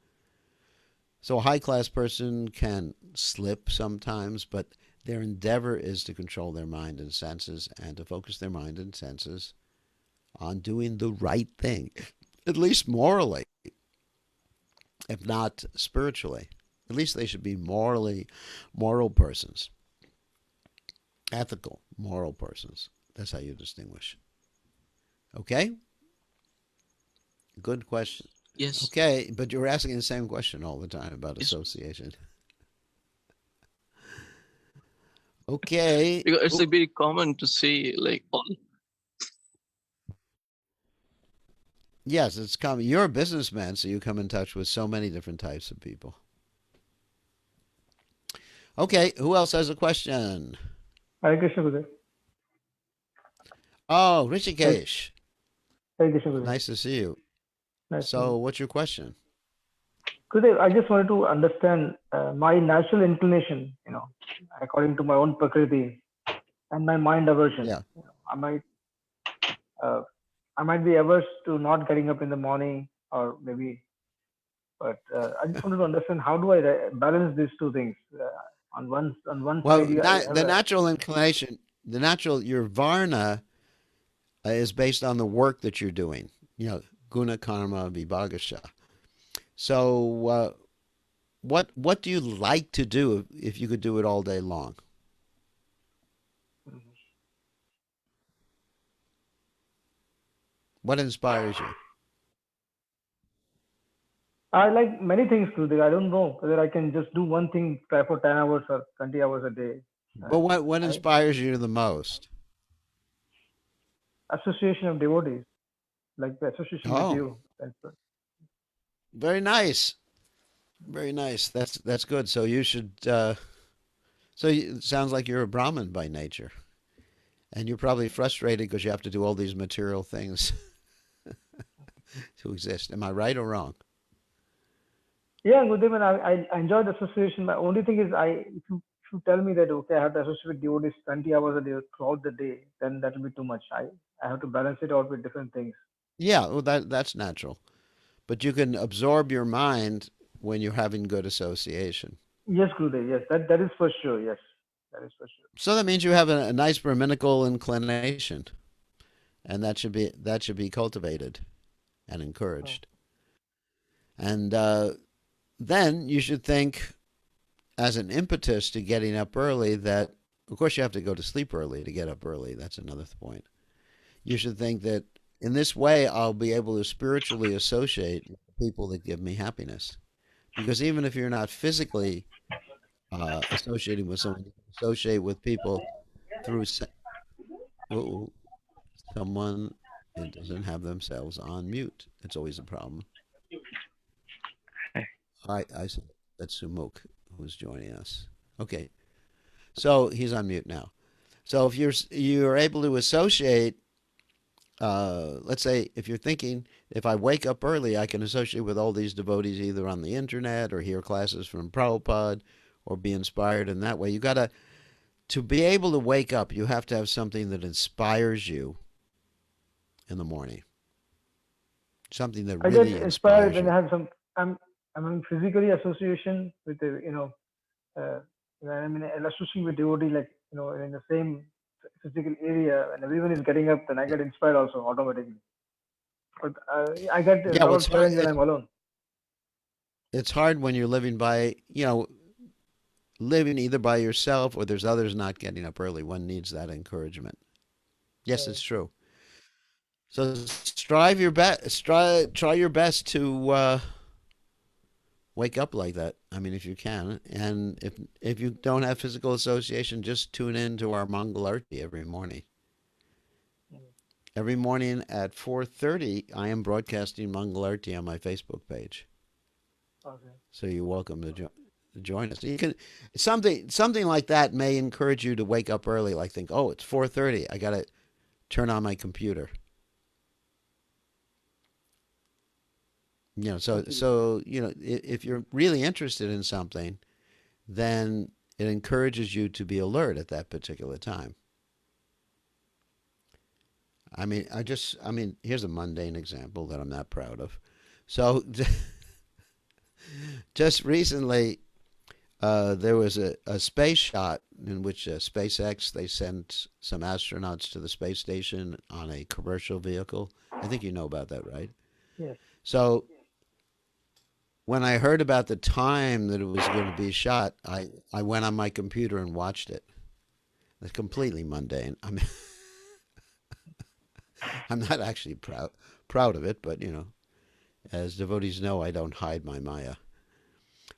So a high class person can slip sometimes, but their endeavor is to control their mind and senses and to focus their mind and senses on doing the right thing, at least morally, if not spiritually. At least they should be moral persons. Ethical, moral persons. That's how you distinguish. Okay? Good question. Yes. Okay, but you're asking the same question all the time about association. Okay. Because it's very common to say like all. Yes, it's common. You're a businessman, so you come in touch with so many different types of people. Okay, who else has a question? Hare Krishna, Gurudev. Oh, Rishikesh. Hare Krishna, Gurudev. Nice to see you. Nice So, what's your question? Gurudev, I just wanted to understand my natural inclination, according to my own prakriti and my mind aversion. Yeah. I might be averse to not getting up in the morning, or maybe, but I just wanted to understand how do I balance these two things? On one Well, side, the natural inclination, your varna is based on the work that you're doing. Guna karma vibhagasha. So, what do you like to do if you could do it all day long? What inspires you? I like many things, Gurudev. I don't know whether I can just do one thing, try for 10 hours or 20 hours a day. But what inspires you the most? Association of devotees, like the association with you. Very nice. Very nice. That's good. So you should. It sounds like you're a Brahmin by nature, and you're probably frustrated because you have to do all these material things to exist. Am I right or wrong? Yeah, Gurudev, I enjoy the association. My only thing is, if you tell me that okay, I have to associate with devotees 20 hours a day throughout the day, then that will be too much. I have to balance it out with different things. Yeah, well, that's natural, but you can absorb your mind when you're having good association. Yes, Gurudev. Yes, that is for sure. Yes, that is for sure. So that means you have a nice Brahminical inclination. and that should be cultivated and encouraged. And then you should think, as an impetus to getting up early, that of course you have to go to sleep early to get up early. That's another point. You should think that in this way I'll be able to spiritually associate with people that give me happiness. Because even if you're not physically associating with someone, you can associate with people through oh, someone that doesn't have themselves on mute. It's always a problem. I said that's Mook who's joining us. Okay, so he's on mute now. So if you're able to associate, let's say if you're thinking, if I wake up early, I can associate with all these devotees either on the internet or hear classes from Prabhupada or be inspired in that way. You gotta to be able to wake up. You have to have something that inspires you in the morning. Something that I get really inspired inspires when you. I have some. I'm in physically association with the when I'm in association with devotee, like in the same physical area, and everyone is getting up, then I get inspired also automatically. But I get a Yeah, lot what's of hard? challenge when I'm alone. It's hard when you're living by, living either by yourself or there's others not getting up early. One needs that encouragement. Yes, Uh, it's true. So strive your best. Try your best to wake up like that. I mean, if you can, and if you don't have physical association, just tune in to our Mongol Arti every morning. Every morning at 4:30, I am broadcasting Mongol Arti on my Facebook page. okay. So you're welcome to join us. You can something like that may encourage you to wake up early. Like think, oh, it's 4:30. I gotta turn on my computer. So if you're really interested in something, then it encourages you to be alert at that particular time. Here's a mundane example that I'm not proud of. So, just recently, there was a space shot in which SpaceX they sent some astronauts to the space station on a commercial vehicle. I think you know about that, right? Yes. So when I heard about the time that it was going to be shot, I went on my computer and watched it. It's completely mundane. I'm not actually proud of it, but as devotees know, I don't hide my Maya.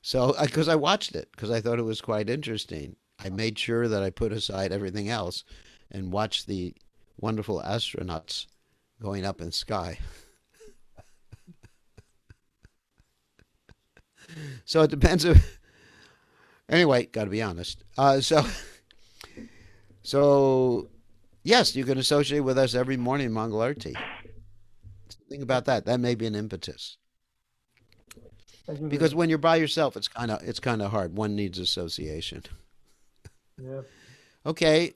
So, because I watched it, because I thought it was quite interesting, I made sure that I put aside everything else and watched the wonderful astronauts going up in sky. So it depends. Anyway, got to be honest. So yes, you can associate with us every morning in Mongol Arti. Think about that. That may be an impetus. Thank you very Because much. when you're by yourself, it's kind of hard. One needs association. Yeah. Okay.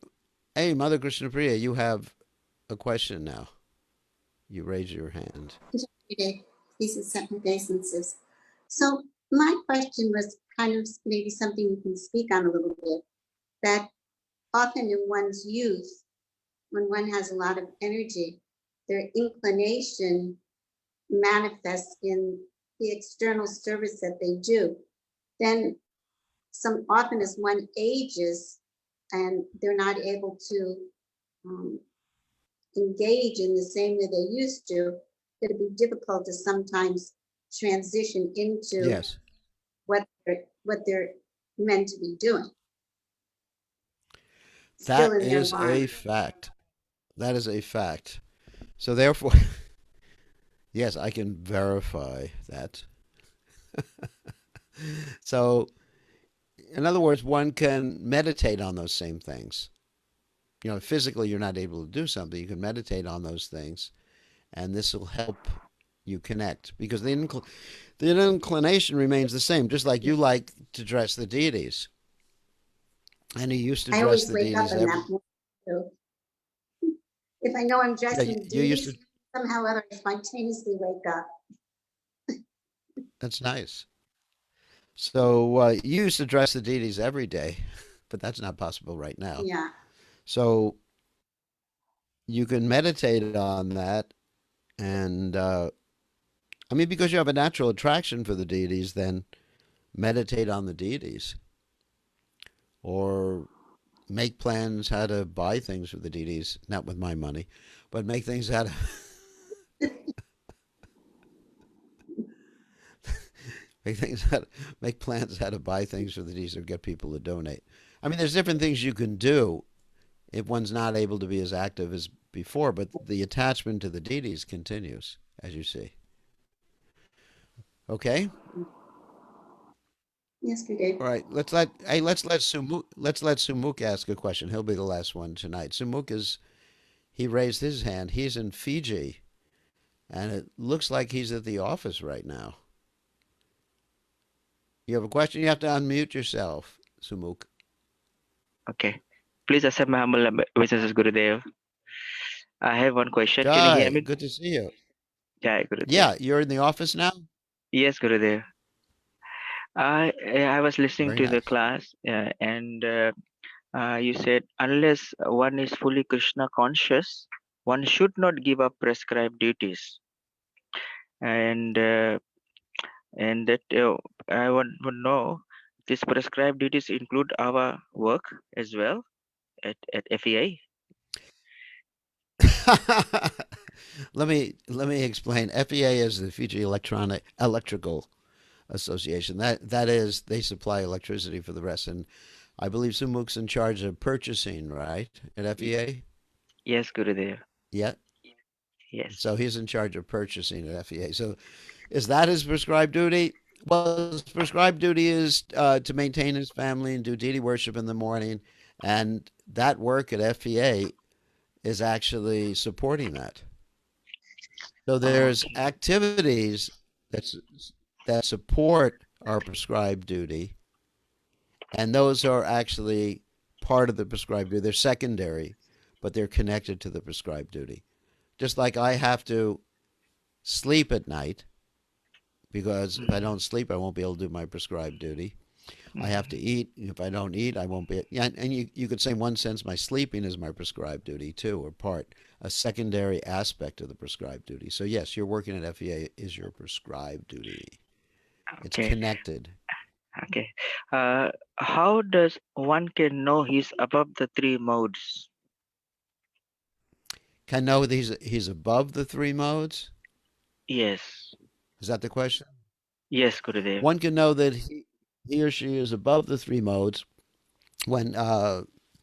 Hey, Mother Krishna Priya, you have a question now. You raise your hand. These are separate essences. So my question was kind of maybe something you can speak on a little bit, that often in one's youth, when one has a lot of energy, their inclination manifests in the external service that they do. Then often as one ages and they're not able to engage in the same way they used to, it'd be difficult to sometimes transition into Yes, what they're meant to be doing, still that in their is a mind. fact. That is a fact. So therefore, yes, I can verify that. So, in other words, one can meditate on those same things. Physically, you're not able to do something. You can meditate on those things, and this will help you connect because the inclination remains the same, just like you like to dress the deities. And you used to I dress always the wake up deities in every. that moment. So if I know I'm Yeah, dressing you used to. deities, somehow or other I spontaneously wake up. That's nice. So you used to dress the deities every day, but that's not possible right now. Yeah. So you can meditate on that, and I mean, because you have a natural attraction for the deities, then meditate on the deities, or make plans how to buy things for the deities, not with my money, but make things how to make things how to, make plans how to buy things for the deities or get people to donate. I mean, there's different things you can do if one's not able to be as active as before, but the attachment to the deities continues, as you see. Okay. Yes, Gurudev. All right. Let's let Sumuk ask a question. He'll be the last one tonight. Sumuk he raised his hand. He's in Fiji, and it looks like he's at the office right now. You have a question? You have to unmute yourself, Sumuk. Okay. Please accept my humble wishes, Gurudev. I have one question. Can you hear Jai, me? good to see you. Jai, Gurudev. Yeah, you're in the office now? Yes, Gurudev. I was listening Very to the nice. class and you said unless one is fully Krishna conscious, one should not give up prescribed duties. And that I want to know, these prescribed duties include our work as well at FEA? Let me explain. FEA is the Fiji Electrical Association. That is, they supply electricity for the rest. And I believe Sumuk's in charge of purchasing, right, at FEA? Yes, Gurudev. Yeah. Yes. So he's in charge of purchasing at FEA. So is that his prescribed duty? Well, his prescribed duty is to maintain his family and do deity worship in the morning, and that work at FEA is actually supporting that. So there's Okay. activities that's, that support our prescribed duty, and those are actually part of the prescribed duty. They're secondary, but they're connected to the prescribed duty. Just like I have to sleep at night, because if I don't sleep, I won't be able to do my prescribed duty. I have to eat. If I don't eat, I won't be. Yeah, and you could say, in one sense, my sleeping is my prescribed duty too, or a secondary aspect of the prescribed duty. So yes, your working at FEA is your prescribed duty. It's Okay. connected. Okay. How does one can know he's above the three modes? Can know that he's above the three modes. Yes. Is that the question? Yes, Gurudev. One can know that he or she is above the three modes when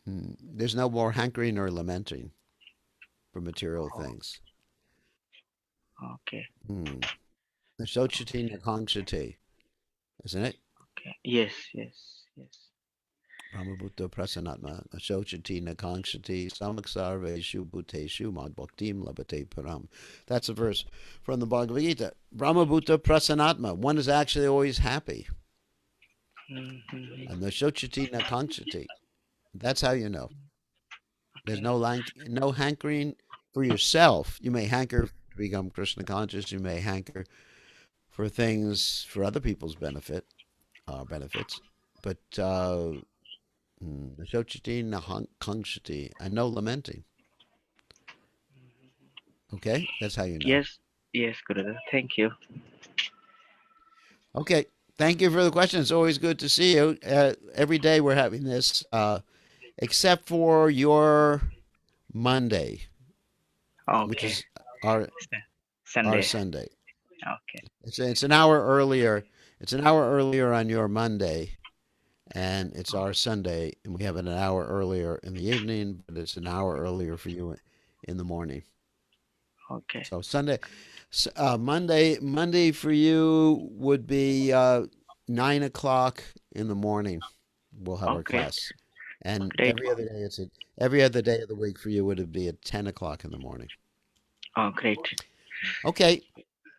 there's no more hankering or lamenting for material things. Okay. So Chitina Conjugate, isn't it? Okay. Yes. Yes. Yes. Brahma-Bhutah Prasannatma, Chitina Conjugate, Sarvesu, Bhutesu, Mad-Bhaktim, Labhate, Param. That's a verse from the Bhagavad Gita. Brahma-Bhutah Prasannatma. One is actually always happy. And the Chitina Conjugate. That's how you know. There's no hankering for yourself. You may hanker to become Krishna conscious. You may hanker for things for other people's benefits, but Shochiti, Kangshiti, and no lamenting. Okay, that's how you know. Yes. Yes, Gurudev. Thank you. Okay, thank you for the question. It's always good to see you. Every day we're having this, except for your Monday, which Okay. is our Sunday. Sunday. Okay. It's an hour earlier. It's an hour earlier on your Monday, and it's our Sunday, and we have it an hour earlier in the evening, but it's an hour earlier for you in the morning. Okay. So Monday for you would be 9 o'clock in the morning. We'll have our class, and Great. every other day of the week for you would be at 10 o'clock in the morning. Oh, great. Okay,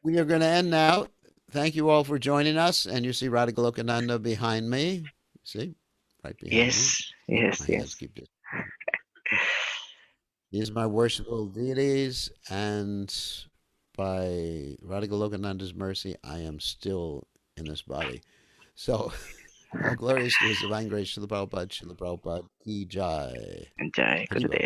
we are going to end now. Thank you all for joining us, and you see Radha Golokananda behind me. See, right behind me. Yes. Yes. My Yes. hands keep this. These are my worshipful deities, and by Radha Golokananda's mercy, I am still in this body. So, all glories to His divine grace, Srila Prabhupada, Ki Jai. Jai Gurudev.